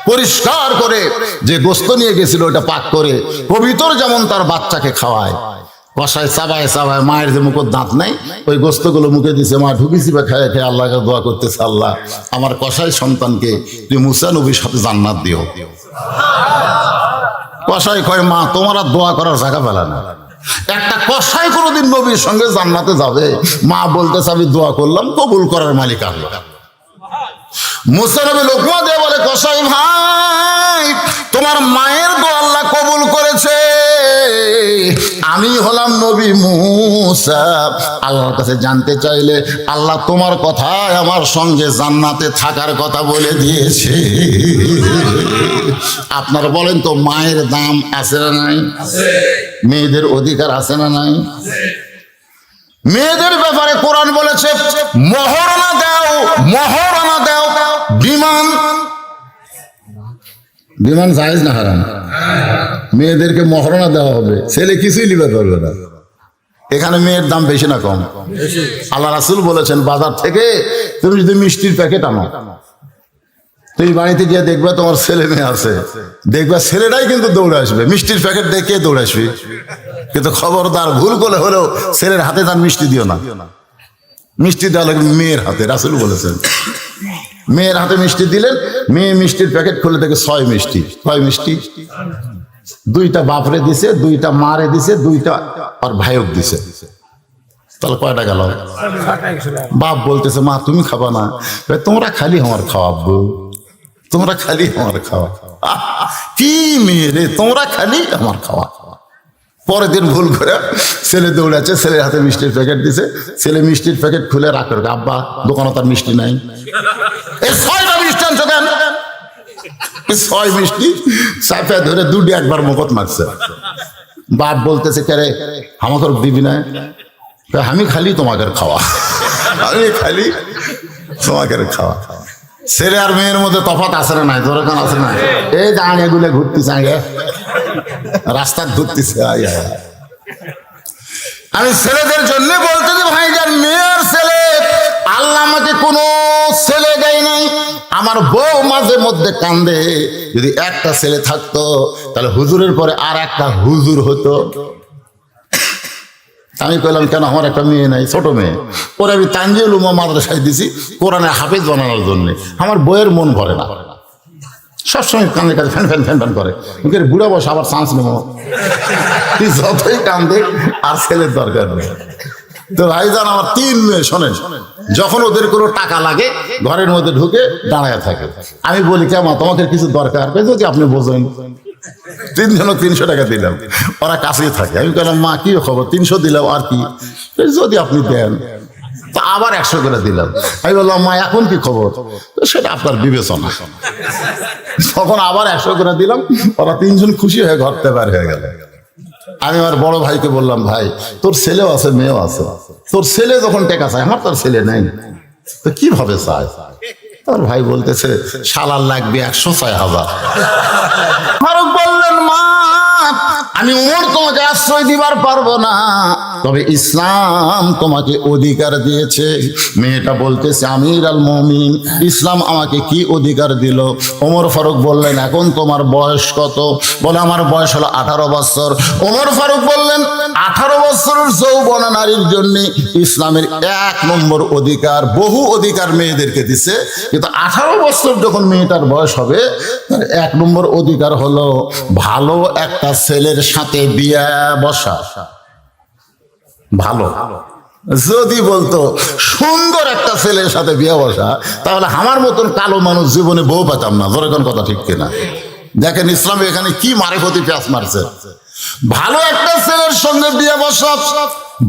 পরিষ্কার করে যে গোস্ত নিয়ে গেছিল ওটা পাক করে পবিত্র যেমন তার বাচ্চাকে খাওয়ায়। কষায় চাবায় চাবায় মায়ের যে মুখের দাঁত নাই ওই গোস্তগুলো মুখে দিছে, মা ঢুকিছি বা খেয়ে খেয়ে আল্লাহকে দোয়া করতেছে, আল্লাহ আমার কষাই সন্তানকে তুই মুসা নবীর সাথে জান্নাত দিও। কষাই কয় মা তোমার আর দোয়া করার জায়গা পেলা না, একটা কষাই কোনোদিন নবীর সঙ্গে জান্নাতে যাবে? মা বলতেছে আমি দোয়া করলাম, কবুল করার মালিক আল্লাহ। মুসা নবী লোকমা দিয়ে বলে, কষাই ভাই তোমার মায়ের দোয়া আল্লাহ কবুল করেছে, আমি হলাম নবী মুসা, আল্লাহর কাছে জানতে চাইলে আল্লাহ তোমার কথায় আমার সঙ্গে জান্নাতে থাকার কথা বলে দিয়েছে। আপনারা বলেন তো মায়ের দাম আছে না নাই? মেয়েদের অধিকার আছে না নাই? মেয়েদের ব্যাপারে কোরআন বলেছে মহরনা দাও, মহরনা দাও। বিমান বিমান জায়েজ না হারাম? মেয়েদেরকে মহরনা দেওয়া হবে, ছেলে কিছুই নিবে পারবে না। এখানে মেয়ের দাম বেশি না কম? আল্লাহ রাসূল বলেছেন বাজার থেকে তুমি যদি মিষ্টির প্যাকেট আনো, তুমি বাড়িতে গিয়ে দেখবে তোমার ছেলে মেয়ে আছে, দেখবে ছেলেটাই কিন্তু দৌড়ে আসবে, মিষ্টির প্যাকেট দেখে দৌড়ে আসবে। কিন্তু খবরদার ভুল করে হলেও ছেলের হাতে তার মিষ্টি দিও না, মিষ্টি দেওয়া লাগবে মেয়ের হাতে। রাসূল বলেছেন মেয়ের হাতে মিষ্টি দিলেন, মেয়ে মিষ্টির প্যাকেট খুলে দেখে 6 মিষ্টি। 6 মিষ্টি, 2টা বাপরে দিছে, 2টা মারে দিছে, 2টা আর ভাইক দিছে, তাহলে কয়টা গেল? বাপ বলতেছে মা তুমি খাবা না? তোমরা খালি আমার খাওয়াবো, তোমরা খালি আমার খাওয়া। কি মেয়ে রে, তোমরা খালি আমার খাওয়া। পরের দিন ভুল করে ছেলে দৌড়াচ্ছে, ছেলের হাতে মিষ্টির প্যাকেট দিছে, ছেলে মিষ্টির প্যাকেট খুলে রাখ করে, আব্বা দোকানে তার মিষ্টি নাই। এই 6টা মিষ্টি আনছো কেন? 6 মিষ্টি চাপে ধরে 2টি একবার মুখত মারছে। বাপ বলতেছে কেরে আমাকে দিবি না? আমি খালি তোমাকে খাওয়া, আমি খালি তোমাকে খাওয়া। ছেলে আর মেয়ের মধ্যে তফাৎ আছে না নাই? দরকার আছে না? এই যে আগে গুলে ঘুরতেছে, আগে রাস্তা ঘুরতেছে। আমি ছেলেদের জন্য বলতেছি ভাইজান, মেয়ের ছেলে আল্লাহ আমাকে কোনো ছেলে দেয় নাই। আমার বউ মাঝে মধ্যে কান্দে, যদি একটা ছেলে থাকতো তাহলে হুজুরের পরে আর একটা হুজুর হতো। আমি কইলাম কেন আমার একটা মেয়ে নাই, ছোট মেয়ে, ওরা আমি তানজিউল উম্মাহ মাদ্রাসায় দিছি কোরআনে হাফেজ বানানোর জন্য। আমার বইয়ের মন ভরে না, সবসময় কান্দে কাঁদে ফ্যান ফ্যান ফ্যান ফ্যান করে। বুড়া বয়স আবার চান্স নেব, তুই যতই কান্দে আর ছেলের দরকার নেই। তো ভাইজান আমার 3 মেয়ে, শোনেন, যখন ওদের কোনো টাকা লাগে ঘরের মধ্যে ঢুকে দাঁড়ায় থাকে। আমি বলি কেমন তোমাকে কিছু দরকার, যদি আপনি বোঝেন। 3 জনক 300 টাকা দিলাম, ওরা কাছেই থাকে। আমি বললাম মা কি খবর? 300 দিলাম, আর কি যদি আপনি দেন। তা আবার 100 করে দিলাম। আমি বললাম মা এখন কি খবর? সেটা আপনার বিবেচনা। তখন আবার 100 করে দিলাম, ওরা 3 জন খুশি হয়ে ঘরতে বের হয়ে গেল। আমি আমার বড় ভাইকে বললাম ভাই তোর ছেলেও আছে মেয়েও আছে, তোর ছেলে যখন টাকা চায়, আমার তার ছেলে নেই, তো কিভাবে চায়? তোর ভাই বলতেছে শালার লাগবে 106,000। ফারুক বললেন মা আমি ওমর তোমাকে আশ্রয় দিবার পারবো না, তবে ইসলাম তোমাকে অধিকার দিয়েছে। মেয়েটা বলতেছে আমির আল মুমিন, ইসলাম আমাকে কি অধিকার দিল? ওমর ফারুক বললেন এখন তোমার বয়স কত? বলে আমার বয়স হলো 18 বছর। ওমর ফারুক বললেন 18 বছরের যৌবনা নারীর জন্য ইসলামের 1 নম্বর অধিকার, বহু অধিকার মেয়েদেরকে দিছে, কিন্তু 18 বছর যখন মেয়েটার বয়স হবে তার 1 নম্বর অধিকার হলো ভালো একটা ছেলের সাথে বিয়ে বসা। ভালো যদি বলতো সুন্দর একটা ছেলের সাথে বিয়ে বসা, তাহলে আমার মতন কালো মানুষ জীবনে বউ পেতাম না। ধরে কোন কথা ঠিক কিনা? দেখেন ইসলামে এখানে কি মারেফতি পেঁয়াজ মারছে। ভালো একটা ছেলের সঙ্গে বিয়ে বসা,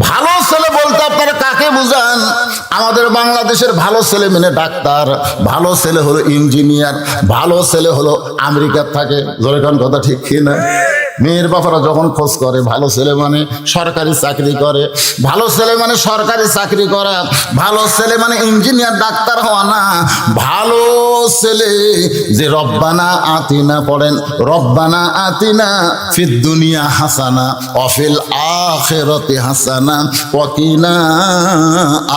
ভালো ছেলে বলতে আপনারা কাকে বুঝান? আমাদের বাংলাদেশের ভালো ছেলে মানে ডাক্তার, ভালো ছেলে হলো ইঞ্জিনিয়ার, ভালো ছেলে হলো আমেরিকার থাকে। ধরে কোন কথা ঠিক কিনা? মেয়ের বাবারা যখন খোঁজ করে ভালো ছেলে মানে সরকারি চাকরি করে, ভালো ছেলে মানে সরকারি চাকরি করা, ভালো ছেলে মানে ইঞ্জিনিয়ার ডাক্তার হওয়া না। ভালো ছেলে যে রব্বানা আতিনা পড়েন, রব্বানা আতিনা ফিদ দুনিয়া হাসানা ওয়া ফিল আখিরাতি হাসানা ওয়া কিনা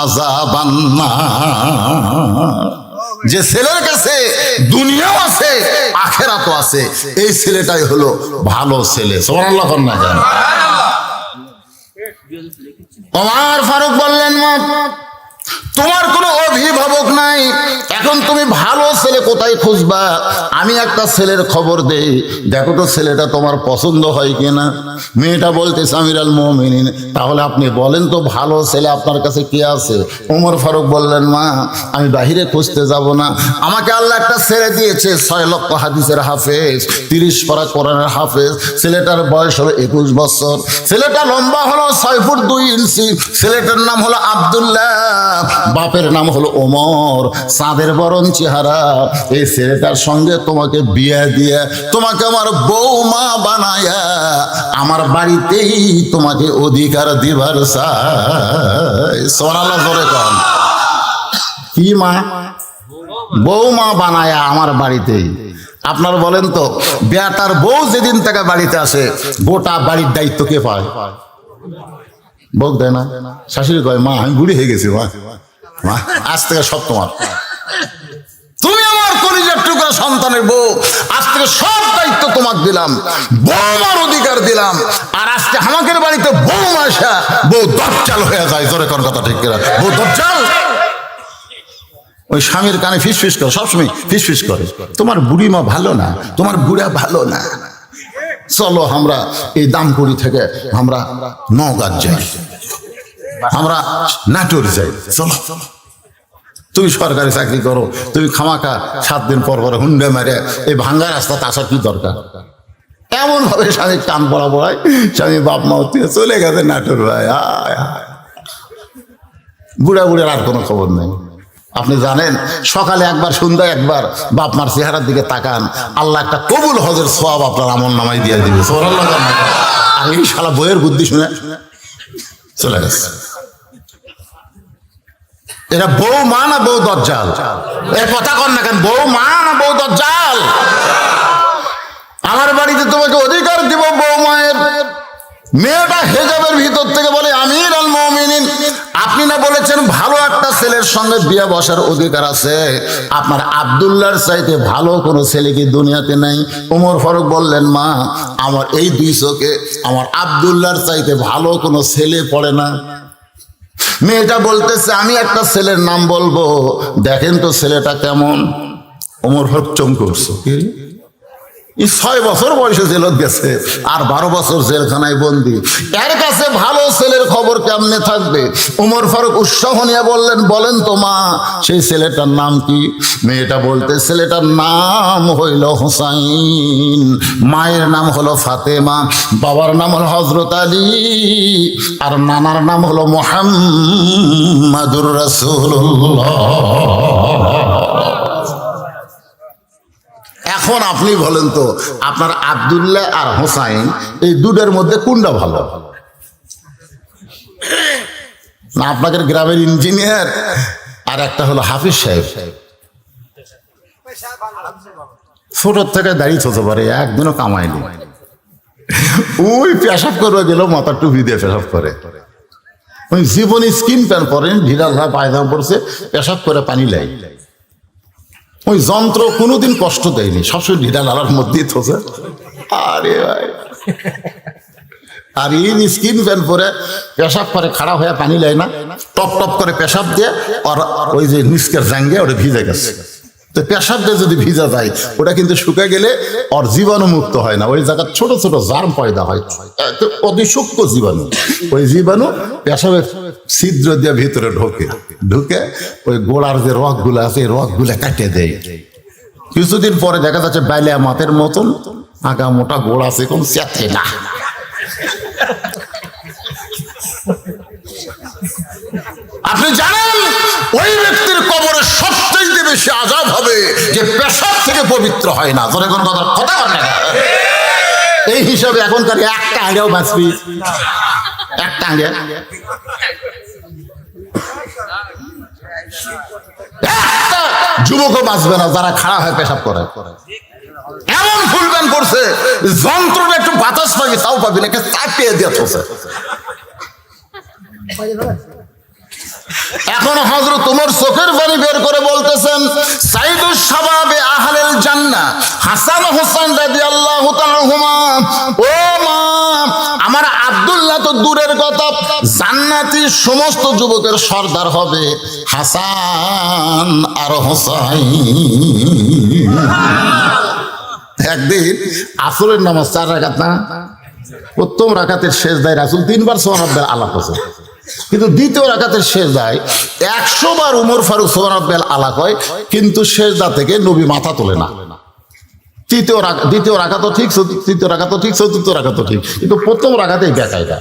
আযাবান নার। যে ছেলের কাছে দুনিয়াও আছে আখিরাতও আছে, এই ছেলেটাই হলো ভালো ছেলে। সুবহানাল্লাহ না জান। ওমর ফারুক বললেন, মা তোমার কোনো অভিভাবক নাই, এখন তুমি ভালো ছেলে কোথায় খুঁজবা? আমি একটা ছেলের খবর দেই, দেখো তো ছেলেটা তোমার পছন্দ হয় কিনা। মেয়েটা বলতেছে আমিরুল মুমিনিন, তাহলে আপনি বলেন তো ভালো ছেলে আপনার কাছে কে আছে? ওমর ফারুক বললেন, মা আমি বাহিরে খুঁজতে যাব না, আমাকে আল্লাহ একটা ছেলে দিয়েছে 6 লক্ষ হাদিসের হাফেজ, 30 পারা কোরআনের হাফেজ। ছেলেটার বয়স হলো 21 বছর, ছেলেটা লম্বা হলো 6 ফুট 2 ইঞ্চি, ছেলেটার নাম হলো আব্দুল্লাহ, বাপের নাম হলো ওমর, চাঁদের বরণ চেহারা। এই ছেলেটার সঙ্গে তোমাকে বিয়ে দিয়ে তোমাকে আমার বৌমা বানায়া আমার বাড়িতেই তোমাকে অধিকার দিবার চাই। সুবহানাল্লাহ জোরে কন। কি মা? বৌমা বানায়া আমার বাড়িতেই। আপনার বলেন তো, বেটার বউ যেদিন থেকে বাড়িতে আসে গোটা বাড়ির দায়িত্ব কে পায়? বউ দেয় না? শাশুড়ি কয়, মা আমি বুড়ি হয়ে গেছি, মা মা আজ থেকে সব তোমার, তুমি আমার কলিজার টুকরা সন্তানের বউ, আজ থেকে সব দায়িত্ব তোমাকে দিলাম, বৌমার অধিকার দিলাম। আর আজকে আমাদের বাড়িতে বৌমা আসা বউ দজ্জাল হয়ে যায়। জোরে কোন কথা ঠিক কিনা? বউ দজ্জাল। ওই স্বামীর কানে ফিস ফিস করে, সবসময় ফিস ফিস করে, তোমার বুড়ি মা ভালো না, তোমার বুড়া ভালো না, চলো আমরা এই দামপুরি থেকে আমরা নওগাঁ যাই, আমরা নাটোর যাই, চলো। তুমি সরকারি চাকরি করো, তুমি খামাকা 7 দিন পর পর হুন্ডা মারে এই ভাঙ্গা রাস্তাতে আসার কি দরকার? এমন ভাবে স্বামী কান পড়া পড়ায়, স্বামী বাপ মা থেকে চলে গেছে নাটোর। ভাই বুড়া বুড়ার আর কোনো খবর নেই। আপনি জানেন সকালে একবার সন্ধ্যায় একবার বাপ মার চেহারার দিকে তাকান, আল্লাহ একটা কবুল হজের সওয়াব আপনার আমল নামায় দিয়ে দিবে। আর এই শালা বইয়ের বুদ্ধি শুনে চলে গেছে। এটা বউ মা না বউ দজ্জাল? এ কথা কন না কেন? বউ মা না বউ দজ্জাল? আমার বাড়িতে তোমাকে অধিকার দিব বউ মায়ের। মেয়েটা হেজাবের ভিতর থেকে বলে, আমিরুল মুমিনিন আপনি না বলেছেন ভালো একটা ছেলের সঙ্গে বিয়ে বসার অধিকার আছে, আপনার আব্দুল্লাহর চাইতে ভালো কোনো ছেলে কি দুনিয়াতে নাই? ওমর ফারুক বললেন, মা আমার এই 2 চোখে আমার আব্দুল্লাহর চাইতে ভালো কোনো ছেলে পড়ে না। মেয়েটা বলতেছে, আমি একটা ছেলের নাম বলবো, দেখেন তো ছেলেটা কেমন। ওমর ফারুক চমকে উঠছে, 6 বছর বয়সে জেলত গেছে আর 12 বছর জেলখানায় বন্দি, এর কাছে ভালো ছেলের খবর কেমনে থাকবে? ওমর ফারুক উৎসাহ নিয়ে বললেন, বলেন তো মা সেই ছেলেটার নাম কি? মেয়েটা বলতে, ছেলেটার নাম হইল হুসাইন, মায়ের নাম হলো ফাতেমা, বাবার নাম হলো হযরত আলী, আর নানার নাম হলো মুহাম্মাদুর রাসূলুল্লাহ। এখন আপনি বলেন তো, আপনার আব্দুল্লাহ আর হোসাইন এই দুটোর মধ্যে কোনটা ভালো? না আপনাদের গ্রামের ইঞ্জিনিয়ার আর একটা হলো হাফিজ সাহেব, ছোট থেকে দাঁড়িয়ে হতে পারে, একদিনও কামায়নি। ওই পেশাব করবে গেল মাথার টুপি দিয়ে পেশাব করে, ওই জীবনে স্কিন প্যান্ট পরেন, ঢিলা পায়জামা পড়ছে, পেশাব করে পানি লাই। ওই যন্ত্র কোনোদিন কষ্ট দেয়নি, সবসময় ঢিলা লালার মধ্যেই থোছে। আরে ভাই, আর এই স্কিন প্যান্ট পরে পেশাব করে খাড়া হয়ে পানি লাই না, টপ টপ করে পেশাব দিয়ে আর ওই যে নিষ্কের জাঙ্গে ওটা ভিজে গেছে। তো পেশাবটা যদি ভিজা যায় ওটা কিন্তু শুকিয়ে গেলে ওর জীবাণু মুক্ত হয় না, ওই জায়গায় ছোট ছোট জার্ম পয়দা হয়, অতি সূক্ষ্ম জীবাণু। ওই জীবাণু পেশাবের ছিদ্র দিয়ে ভিতরে ঢুকে ওই গোড়ার যে রগগুলো আছে এই রগগুলো কাটিয়ে দেয়। কিছুদিন পরে দেখা যাচ্ছে বাইলিয়া মাতের মতন আগা মোটা গোড় আছে, কোন চেতে না। আপনি জানেন ওই ব্যক্তির কবরে সবচেয়ে বেশি আযাব হবে যে পেশাব থেকে পবিত্র হয় না। তোর এখন কথা বলে না। এই হিসাবে এখনকার একটা আঙ্গেও বাঁচবি, একটা আঙ্গে একটা যুবকও বাঁচবে না যারা খাড়া হয় পেশাব করে। এমন ফুলবান করছে যন্ত্রটা একটু বাতাস পাবি তাও পাবি না, চাপিয়ে দিয়ে থসে। এখন হযরত ওমর চোখের পানি বের করে বলতেছেন, সাইদুস শাবাবে আহলিল জান্নাহ হাসান হোসেন রাদিয়াল্লাহু তাআলা হুমা, ও মা আমার আব্দুল্লাহ তো দূরের কথা, জান্নাতি সমস্ত যুবকের সর্দার হবে হাসান আর হোসাইন। একদিন আসরের নামাজ 4 রাকাত না, প্রথম রাকাতের সেজদায় রাসূল 3 বার সুবহানাল্লাহ আলাপ আছে, কিন্তু দ্বিতীয় রাকাতের সেজদায় 100 বার উমর ফারুক সুবহানাল্লাহ আলাপ হয়, কিন্তু সেজদা থেকে নবী মাথা তোলে না। দ্বিতীয় রাকাতও ঠিক, তৃতীয় রাকাতও ঠিক, চতুর্থ রাকাতও ঠিক, কিন্তু প্রথম রাকাতেই বেকায়দা।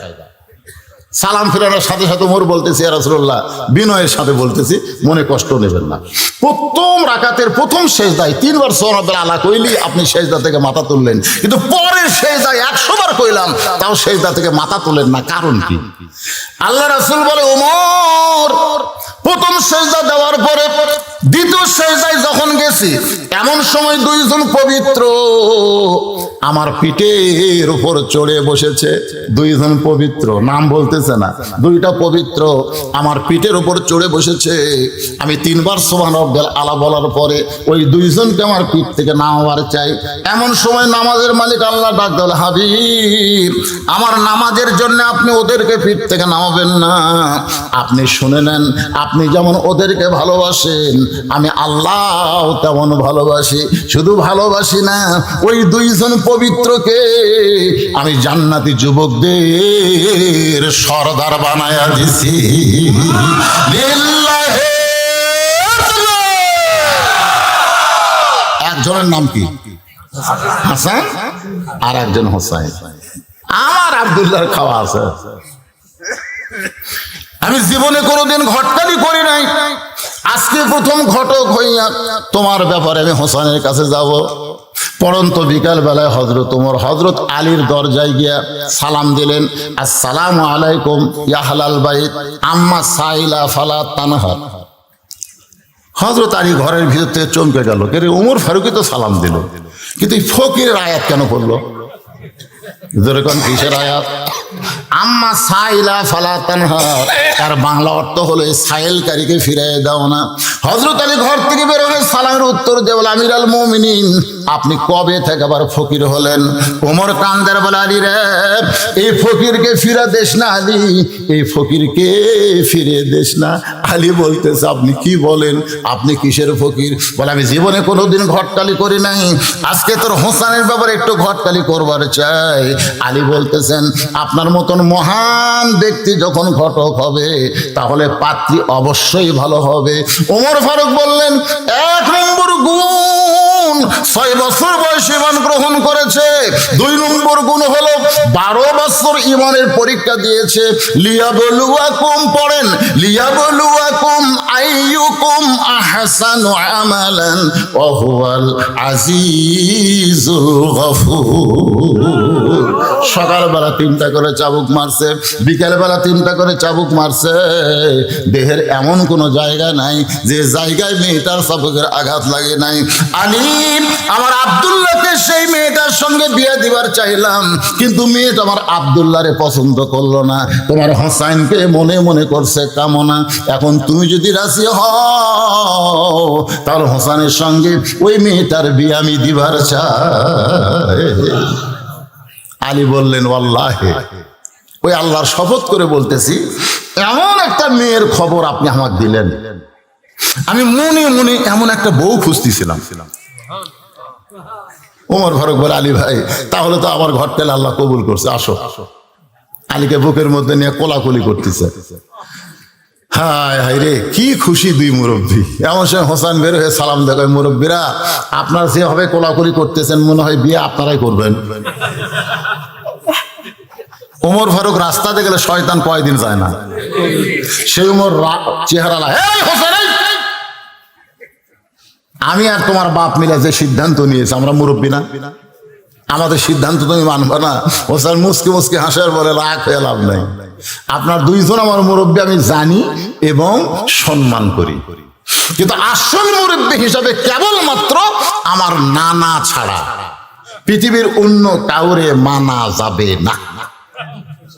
সালাম ফেরানোর সাথে সাথে ওমর বলতেছি, ইয়া রাসূলুল্লাহ বিনয়ের সাথে বলতেছি, মনে কষ্ট নেবেন না, প্রথম রাকাতের প্রথম সেজদায় 3 বার সুবহানাল্লাহ আলা কইলি আপনি সেজদা থেকে মাথা তুললেন, কিন্তু পরের সেজদায় 100 বার কইলাম তাও সেজদা থেকে মাথা তুলেন না, কারণ কি? আল্লাহ রাসূল বলে, ওমর প্রথম সেজদা দেওয়ার পরে দ্বিতীয় সেজদায় যখন গেছি এমন সময় দুইজন পবিত্র আমার পিঠের উপর চড়ে বসেছে। দুইজন পবিত্র, নাম বলতেছে না, দুইটা পবিত্র আমার পিঠের উপর চড়ে বসেছে। আমি 3 বার সুবহানাল্লাহ আলা বলার পরে ওই দুইজনকে আমার পিঠ থেকে নামাবার চাই। এমন সময় নামাজের মালিক আল্লাহ ডাক দিল, হাবিব আমার নামাজের জন্য আপনি ওদেরকে পিঠ থেকে নামাবেন না, আপনি শুনে নেন, আপনি যেমন ওদেরকে ভালোবাসেন আমি আল্লাহ তেমন ভালোবাসি। শুধু ভালোবাসি না, ওই দুইজন পবিত্রকে আমি জান্নাতি যুবকদের সরদার বানায়া দিছি। লিল্লাহি একজনের নাম কি? হাসান, আর একজন হোসাইন। আমার আব্দুল্লাহর খাওয়া আছে। আমি জীবনে কোনোদিন ঘটকালি করি নাই, আজকে প্রথম ঘটক হইয়া তোমার ব্যাপারে আমি হোসেনের কাছে যাব। পরন্ত বিকাল বেলায় হযরত ওমর হযরত আলীর দরজায় গিয়া সালাম দিলেন, আসসালামু আলাইকুম ইয়া আহলাল বাইত আম্মা সাইলা ফালা তানহার। হযরত আলী ঘরের ভিতর থেকে চমকে গেল, কে রে ওমর ফারুকই তো সালাম দিল, কিন্তু এই ফকিরের আয়াত কেন পড়লো? যেরকম কিসের আয়াত? আম্মা সাইলা ফালা তানহার, তার বাংলা অর্থ হলো সাইলকারীকে ফিরিয়ে দাও না। হযরত আলী ঘর থেকে বের হয়ে সালামের উত্তর দেওয়া, আমিরুল মুমিনিন আপনি কবে থেকে আবার ফকির হলেন? ওমর কান্দের বলে, আলী রে এই ফকিরকে ফিরা দেশ না আলী, এই ফকিরকে ফিরে দেশ না। আলী বলতেছে, আপনি কি বলেন, আপনি কিসের ফকির? বলে, আমি জীবনে কোনোদিন ঘটকালি করি নাই, আজকে তোর হোসেনের ব্যাপারে একটু ঘটকালি করবার চাই। আলী বলতেছেন, আপনার মতন মহান ব্যক্তি যখন ঘটক হবে তাহলে পাত্রী অবশ্যই ভালো হবে। ওমর ফারুক বললেন, 1 নম্বর গুণ 6 বছর বয়সে ঈমান গ্রহণ করেছে। 2 নম্বর গুণ হলো 12 বছর ঈমানের পরীক্ষা দিয়েছে। লিয়াবলুয়াকুম পড়েন, লিয়াবলুয়াকুম আইয়ুকুম আহসানু আমালান ওয়া হুয়াল আজিজুল গফুর। সকালবেলা 3টা করে চাবুক মারছে, বিকেলবেলা 3টা করে চাবুক মারছে। দেহের এমন কোনো জায়গা নাই যে জায়গায় মেয়েটার চাবুকের আঘাত লাগে নাই। আলী আমার আব্দুল্লাহকে সেই মেয়েটার সঙ্গে বিয়ে দিবার চাইলাম, কিন্তু মেয়েটা আমার আব্দুল্লাহরে পছন্দ করলো না, তোমার হোসাইনকে মনে মনে করছে কামনা। এখন তুমি যদি রাজি হও তাহলে হোসেনের সঙ্গে ওই মেয়েটার বিয়ে আমি দিবার চাই। আলী বললেন, ওয়াল্লাহি ওই আল্লাহর শপথ করে বলতেছি, এমন একটা মেয়ের খবর আপনি আমাকে দিলেন, আমি মনে মনে এমন একটা বউ খুঁজতেছিলাম। ওমর ফারুক বলে, আলী ভাই তাহলে তো আমার ঘর তেলে আল্লাহ কবুল করছে, আসো। আলীকে বুকের মধ্যে নিয়ে কোলাকুলি করতেছে। হায় হায় রে, কি খুশি দুই মুরব্বী। এমন সময় হোসেন বের হয়ে সালাম দেখায়, মুরব্বীরা আপনার যে হবে কোলাকুলি করতেছেন, মনে হয় বিয়ে আপনারাই করবেন। ওমর ফারুক রাস্তাতে গেলে শয়তান কয়দিন যায় না। সেই ওমর চেহারা আমি আর তোমার বাপ মিলে যে সিদ্ধান্ত নিয়েছে, আমরা মুরব্বী না, আমাদের সিদ্ধান্ত তুমি মানবা না? হোসেন মুসকে মুসকে হাসার বলে, রাগ হয়ে লাভ নাই, আপনার দুইজন আমার মুরব্বী আমি জানি এবং সম্মান করি, কিন্তু আসল মুরব্বী হিসাবে কেবলমাত্র আমার নানা ছাড়া পৃথিবীর অন্য কাউরে মানা যাবে না।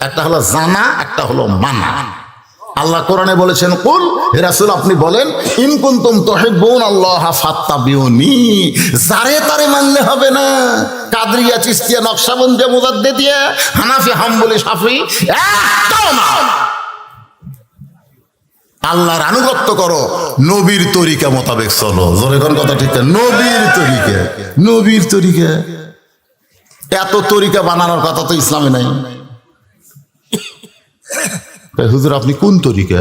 একটা হলো জানা, একটা হলো মানা। আল্লাহ কোরআনে বলেছেন, কুল হে রাসূল আপনি বলেন, ইন কুনতুম তুহিব্বুনাল্লাহ ফাত্তাবিউনি, যারে তারে মানলে হবে না। কাদরিয়া, চিশতিয়া, নকশবন্দিয়া, মুজাদ্দিদিয়া, হানাফি, হাম্বলি, শাফি একটাও না। আল্লাহর আনুগত্য করো, নবীর তরিকা মোতাবেক চলো। জোরে কোন কথা ঠিক না? নবীর তরিকা, নবীর তরিকা। এত তরিকা বানানোর কথা তো ইসলামে নাই। হুজুর আপনি কোন তরিকা?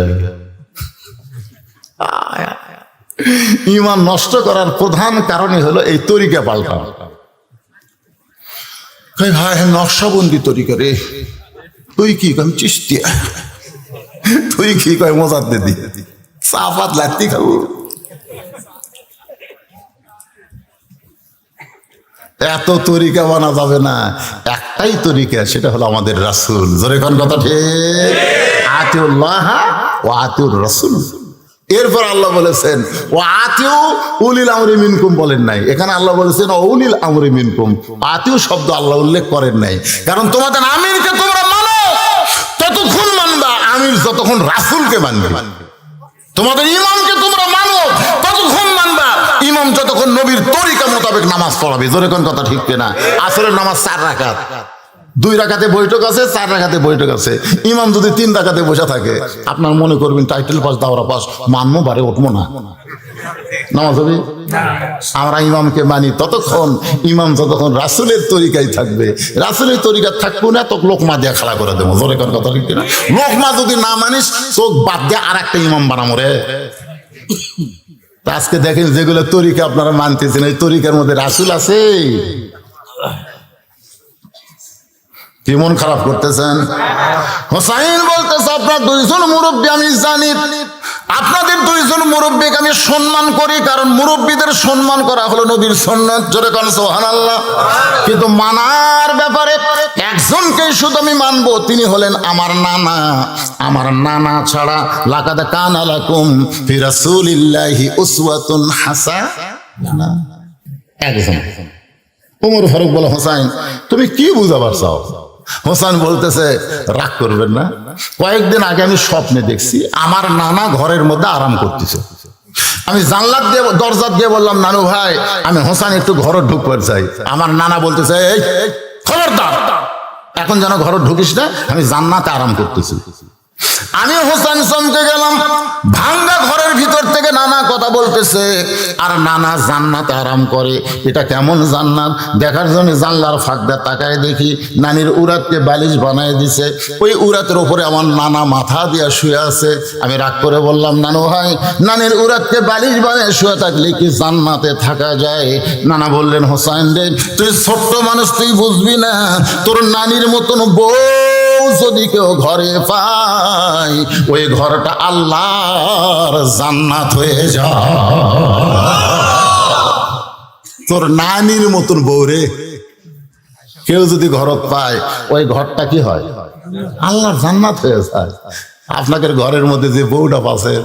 ঈমান নষ্ট করার প্রধান কারণই হলো এই তরিকা পাল্টা। ভাই নকশবন্দি তরিকা রে, তুই কি? আমি চিশতিয়া। তুই কি? কয় মুজাদ্দিদি। সাফাত লাত্তি খাবো। এত তরিকা বানা যাবে না, একটাই তরিকা, সেটা হলো আমাদের রাসূল। জোরে কোন কথা ঠিক? আতিউল্লাহ ওয়া আতিউর রাসূল। এরপর আল্লাহ বলেছেন ওয়া আতিউ উলিল আমরি মিনকুম, বলেন নাই। এখানে আল্লাহ বলেছেন উলিল আমরি মিনকুম। আতিউ শব্দ আল্লাহ উল্লেখ করেন নাই, কারণ তোমাদের আমিরকে তোমরা মানো ততক্ষণ মানবা, আমির যতক্ষণ রাসূলকে মানবে। তোমাদের ইমামকে তোমরা মানো ততক্ষণ মানবা, ইমাম যতক্ষণ নবীর তরিকা মোতাবেক নামাজ পড়াবে। জোরে কোন কথা ঠিক না? আসরের নামাজ 4 রাকাত, 2 রাকাতে বৈঠক আছে, 4 রাকাতে বৈঠক আছে। ইমাম যদি 3 রাকাতে বসে থাকে, আপনার মনে করবেন টাইটেল পাস, দাওরা পাস, মানবো, বারে উঠবো না, নামাজ হবে। আমরা ইমামকে মানি ততক্ষণ, ইমাম যতক্ষণ রাসূলের তরিকায় থাকবে। রাসূলের তরিকা থাকবো না তো লোকমা দিয়ে খাড়া করে দেবো। জোরে কোন কথা ঠিক না? লোকমা যদি না মানিস, চোখ বাদ দিয়ে আর একটা ইমাম বানাবো রে। আজকে দেখেন যেগুলো তরিকা আপনারা মানতেছেন, এই তরিকার মধ্যে রাসূল আছে। কি মন খারাপ করতেছেন? হোসাইন বলতেছে, আপনার 2 জন মুরব্বী আমি জানি, আপনাদের 2 জন মুরব্বীকে আমি সম্মান করি, কারণ মুরব্বীদের সম্মান করা হলো নবীর সুন্নাত। জোরে কোন সুবহানাল্লাহ। কিন্তু মানার ব্যাপারে একজনকেই শুধু আমি মানবো, তিনি হলেন আমার নানা। আমার নানা ছাড়া লাকাদ কানা লাকুম ফি রাসূলিল্লাহি উসওয়াতুন হাসানাহ। একজন। ওমর ফারুক বলে, হোসাইন তুমি কি বুঝাবার চাও? হোসেন বলতেছে, রাগ করবেন না, কয়েকদিন আগে আমি স্বপ্নে দেখছি আমার নানা ঘরের মধ্যে আরাম করতেছে। আমি জানলা দিয়ে, দরজা দিয়ে বললাম, নানু ভাই আমি হোসেন একটু ঘরে ঢুকতে চাই। আমার নানা বলতেছে, এই খবরদার, এখন যেন ঘরে ঢুকিস না, আমি জান্নাতে আরাম করতেছি। আমি হোসেন চমকে গেলাম। ভাঙ্গা ঘরের ভিতর থেকে নানা কথা বলতেছে, আর নানা জান্নাতে আরাম করে। এটা কেমন জান্নাত দেখার জন্য জানলার ফাঁক দিয়ে তাকায় দেখি নানির উরাতকে বালিশ বানায় দিছে। ওই উরাতের উপরে আমার নানা মাথা দিয়া শুয়ে আছে। আমি রাগ করে বললাম, নানু ভাই নানির উরাতকে বালিশ বানায় শুয়ে থাকলে কি জান্নাতে থাকা যায়? নানা বললেন, হোসেন রে তুই ছোট্ট মানুষ, তুই বুঝবি না, তোর নানির মতন বউ যদি কেউ ঘরে পায়, ওই ঘরটা আল্লাহর জান্নাত হয়ে যায়। তোর নানির মতন বউ রে কেউ যদি ঘরত পায়, ওই ঘরটা কি হয়? আল্লাহর জান্নাত হয়ে যায়। আপনাদের ঘরের মধ্যে যে বউটা পাচ্ছেন,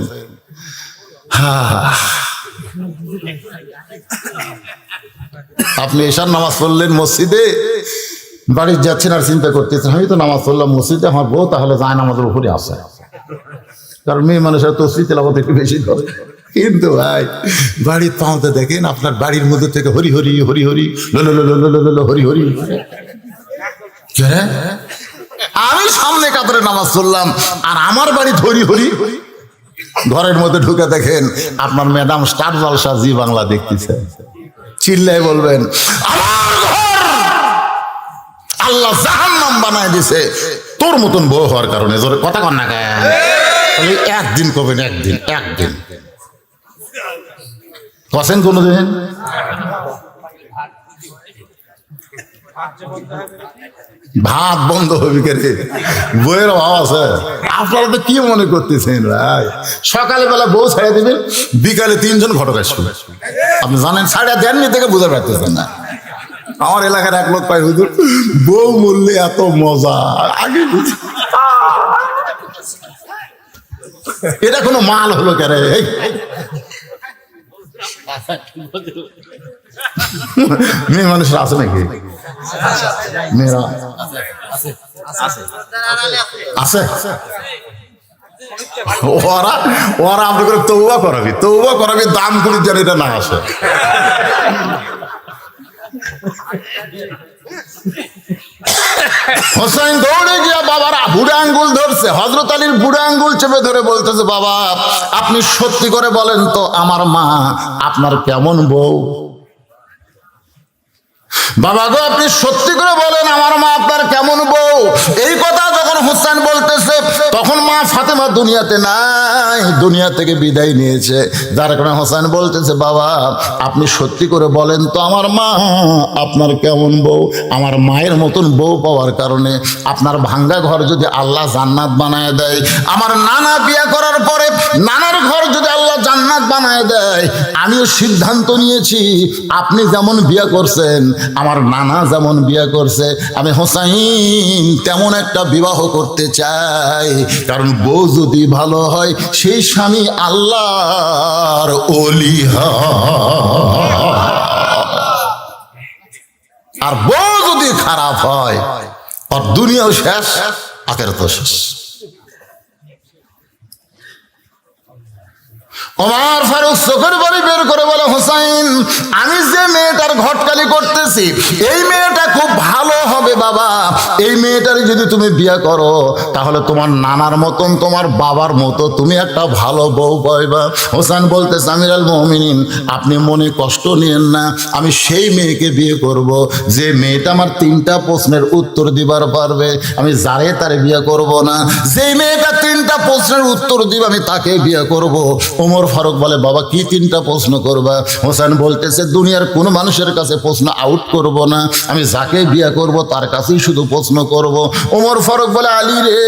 আপনি এশার নামাজ পড়লেন মসজিদে, বাড়ি যাচ্ছেন আর চিন্তা করতেছেন, আমি তো নামাজ পড়লাম মসজিদে, আমার বউ তাহলে যায় নামাজের উপরে আসে। কারণ মেয়ে মানুষের তসবিহ তেলাওয়াত একটু বেশি করে। কিন্তু ভাই বাড়ির পাওতে দেখেন আপনার বাড়ির মধ্যে থেকে হরি হরি হরি হরি হরি হরি। আমি সামনে কাতারে নামাজ পড়লাম আর আমার বাড়ি হরি হরি। ঘরের মধ্যে ঢুকে দেখেন আপনার ম্যাডাম স্টার জলসা জি বাংলা দেখতেছে, চিল্লাই বলবেন আমার ঘর আল্লাহ জাহান্নাম বানায় দিছে তোর মতন বউ হওয়ার কারণে। জোরে কথা কন না কেন? একদিন কবেন, একদিন কছেন কোনদিন? ভাত বন্ধ হবে কে রে? বইয়ের অভাব আছে? আপনারা তো কি মনে করতেছেন ভাই? সকালে বেলা বউ ছাড়া দিবেন, বিকালে 3 জন ঘটক আসবে। আপনি জানেন ছাড়া দেননি থেকে বুঝতে পারতেছেন না। আমার এলাকার এক লোক পায় হুজুর বউ মরলে এত মজা আগে বুঝি। এটা কোনো মাল হলো কে রে? মেয়ে মানুষের আছে নাকি? মেয়েরা আছে? ওরা আমরা করে তৌবা করাবি দাম করি যেন এটা না আসে। হোসেন দৌড়ে গিয়া বাবার বুড়া আঙ্গুল ধরছে, হযরত আলীর বুড়া আঙ্গুল চেপে ধরে বলতেছে বাবা আপনি সত্যি করে বলেন তো আমার মা আপনার কেমন বউ? বাবা গো আপনি সত্যি করে বলেন আমার মা আপনার কেমন বউ? এই কথা যখন হোসেন বলতেছে তখন মা ফাতেমা দুনিয়াতে নাই, দুনিয়া থেকে বিদায় নিয়েছে। যার কারণে হোসেন বলতেছে বাবা আপনি সত্যি করে বলেন তো আমার মা আপনার কেমন বউ? আমার মায়ের মতন বউ পাওয়ার কারণে আপনার ভাঙ্গা ঘর যদি আল্লাহ জান্নাত বানায় দেয়, আমার নানা বিয়ে করার পরে নানার ঘর যদি আল্লাহ জান্নাত বানায় দেয়, আমিও সিদ্ধান্ত নিয়েছি আপনি যেমন বিয়ে করছেন আমার নানা যেমন বিয়ে করছে আমি হোসাইন তেমন একটা বিবাহ করতে চাই। কারণ বউ যদি ভালো হয় সেই স্বামী আল্লাহর ওলি হয়, আর বউ যদি খারাপ হয় আর দুনিয়াও শেষ আখিরাতও শেষ। ওমর ফারুক চোখের বাড়ি বের করে বলে হোসাইন আমি যে মেয়েটার ঘটকালি করতেছি এই মেয়েটা খুব ভালো হবে বাবা, এই মেয়েটার যদি তুমি বিয়ে করো তাহলে তোমার নানার মতন তোমার বাবার মতো তুমি একটা ভালো বউ পাইবা। হোসেন বলতেছে আমিরুল মুমিনিন আপনি মনে কষ্ট নিয়েন না, আমি সেই মেয়েকে বিয়ে করব যে মেয়েটা আমার 3টা প্রশ্নের উত্তর দিবার পারবে, আমি যারে তারে বিয়ে করব না, যেই মেয়েটা 3টা প্রশ্নের উত্তর দিবে আমি তাকে বিয়ে করব। ওমর ফারুক বলে বাবা কি 3টা প্রশ্ন করবা? হোসেন বলতেছে দুনিয়ার কোন মানুষের কাছে প্রশ্ন আউট করব না, আমি যাকে বিয়ে করব তার কাছেই শুধু প্রশ্ন করব। ওমর ফারুক বলে আলী রে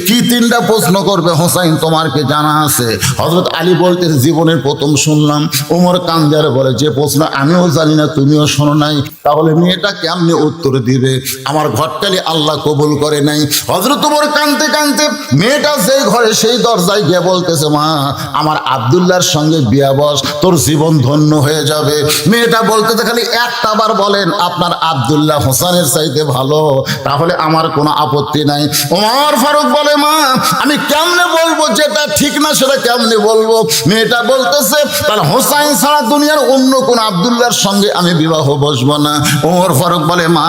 কি 3টা প্রশ্ন করবে হোসাইন তোমার কি জানা আছে? হযরত আলী বলতেছে জীবনের প্রথম শুনলাম। ওমর কান্দারে বলে যে প্রশ্ন আমিও জানি না তুমিও শোনো নাই, তাহলে মেয়েটা কেমনে উত্তর দিবে? আমার ঘটকালি আল্লাহ কবুল করে নাই। হযরত ওমর কাঁদতে কাঁদতে মেয়েটা যেই ঘরে সেই দরজায় গিয়ে বলতেছে মা আমার আব্দুল্লাহর সঙ্গে বিয়া বস, তোর জীবন ধন্য হয়ে যাবে। মেয়েটা বলতেছে খালি একটা বার বলেন আপনার আব্দুল্লাহ হোসেনের চাইতে ভালো, তাহলে আমার কোনো আপত্তি নাই। ওমর ফারুক বলে মা আমি কেমনে বলবো যেটা ঠিক না সেটা কেমনে বলবো? মেয়েটা বলতেছে তাহলে হোসাইন ছাড়া দুনিয়ার অন্য কোন আব্দুল্লাহর সঙ্গে আমি বিবাহ বসবো না। ওমর ফারুক বলে মা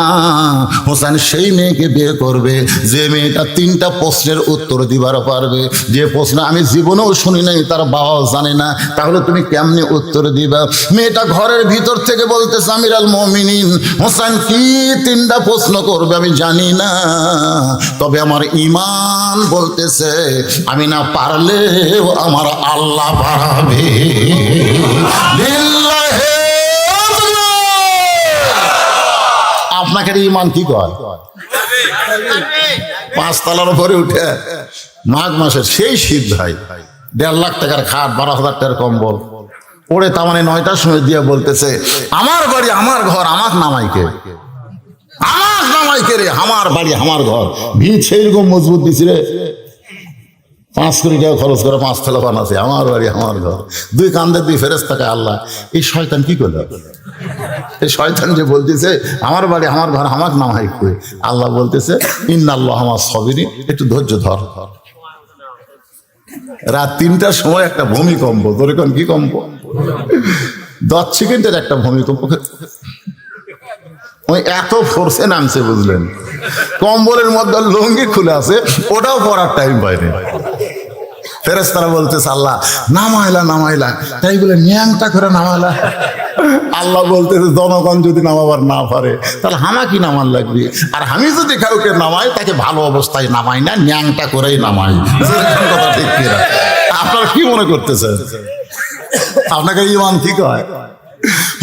হোসেন সেই মেয়েকে বিয়ে করবে যে মেয়েটা 3টা প্রশ্নের উত্তর দিবার পারবে, যে প্রশ্ন আমি জীবনেও শুনি নাই তার বাবাও জানে না, তাহলে তুমি কেমনে উত্তর দিবা? মেয়েটা ঘরের ভিতর থেকে বলতেছে আমিরুল মুমিনিন হোসেন কি 3টা প্রশ্ন করবে আমি জানি না, তবে আমার ঈমান বলতেছে আমি না পারলেও আমার আল্লাহ পারাবে। আপনাকে ঈমান কি কয়? 5 তলার উপরে উঠে মাঘ মাসের সেই শীত ভাই 1.5 লাখ টাকার খাট 12,000 টাকার কম্বল পড়ে তার মানে 9টার সময় দিয়ে বলতেছে আমার বাড়ি আমার ঘর আমার নামাইকে, আমার নামাইকে রে, আমার বাড়ি আমার ঘর। ভিত সেইরকম মজবুত দিছি রে, 5 কোটি টাকা খরচ করে 5 তলা বানাছে, আমার বাড়ি আমার ঘর। 2 কান্দে 2 ফেরেশতাকে আল্লাহ এই শয়তান কি করল? এই শয়তান যে বলতেছে আমার বাড়ি আমার ঘর আমার নামাই কই, আল্লাহ বলতেছে ইন্নাল্লাহ আমার সবিরি, একটু ধৈর্য ধর। রাত 3টার সময় একটা ভূমিকম্প, ধরে কোন কি কম্প? 10 সেকেন্ডের একটা ভূমিকম্প, ওই এত ফোর্সে নামছে বুঝলেন, কম্বলের মধ্যে লুঙ্গি খুলে আছে ওটাও পরার টাইম পায়নি। ফেরেশতারা বলতেছে আল্লাহ নামাইলা তাই বলে ন্যাংটা করে নামাইলা। আল্লাহ বলতেছে জনগণ যদি নামাবার না পারে তাহলে হামাকি নামান লাগবে, আর আমি যদি কাউকে নামাই তাকে ভালো অবস্থায় নামাই না, ন্যাংটা করেই নামাই। কথা ঠিক কিনা? আপনারা কি মনে করতেছেন? আপনাকে ইমান ঠিক হয়?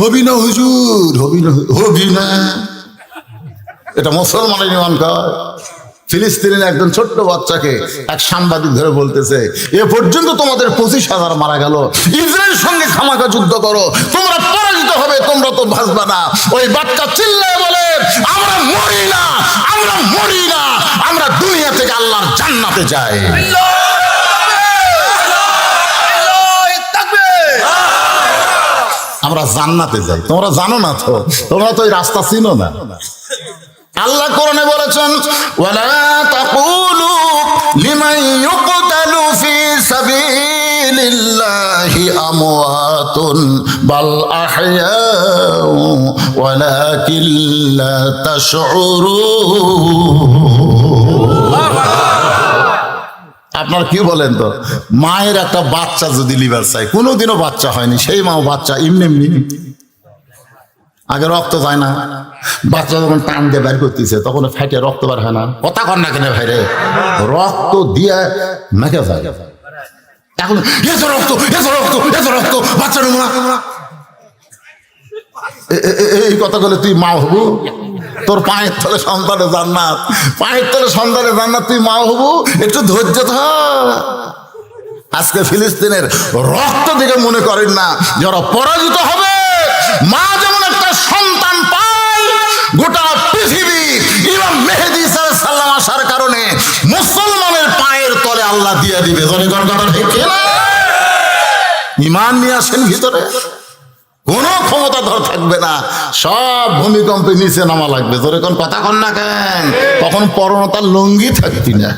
হবি না হুজুর, হবি না, এটা মুসলমানের ইমান কয়। ফিলিস্তিনের একজন ছোট্ট বাচ্চাকে এক সাংবাদিক ধরে বলতেছে এ পর্যন্ত তোমাদের 25,000 মারা গেল, ইসরায়েলের সঙ্গে খামাখা যুদ্ধ করো, তোমরা পরাজিত হবে, তোমরা তো বাঁচবে না। ওই বাচ্চা চিল্লায় বলে আমরা মরি না, আমরা দুনিয়া থেকে আল্লাহর জান্নাতে যাই। আমরা জান্নাতে যাই, তোমরা জানো না তো, তোমরা তো ওই রাস্তা চিনো না। আল্লাহ কোরআনে বলেছেন ওয়ালা তাকুলু লিমান ইউকতালু ফি সাবিলিল্লাহি আমওয়াতুন বাল আহইয়াউ ওয়ালাকিন লা তাশউরুন। আপনার কি বলেন তো, মায়ের একটা বাচ্চা যদি লিভার চাই, কোনোদিনও বাচ্চা হয়নি, সেই মাও বাচ্চা এমনি আগে রক্ত যায় না, বাচ্চা যখন টান দিয়ে বের করতেছে তখন ফ্যাটে রক্ত বের হয় না, কথা কর না কেন ভাই রে, রক্ত দিয়ে মেখে যায়। এখন এত রক্ত বাচ্চা নেব না, এই কথা বলে তুই মা হবু? তোর পায়ের তলে সন্তানের জান্নাত, তুই মা হবু? একটু ধৈর্য ধর। আজকে ফিলিস্তিনের রক্ত দিকে মনে করেন না যারা পরাজিত হবে। মা যেমন একটা সন্তান পায়, গোটা পৃথিবী ইমাম মেহেদী সাল্লাল্লাহু আসার কারণে মুসলমানের পায়ের তলে আল্লাহ দিয়ে দিবে। ইমান নিয়ে আসেন ভিতরে, কোনো ক্ষমতা ধর থাকবে না, সব ভূমিকম্পে নিচে নামা লাগবে। জোরে কোন কথা কন না কেন? তখন পরনতার লুঙ্গি থাকতি না।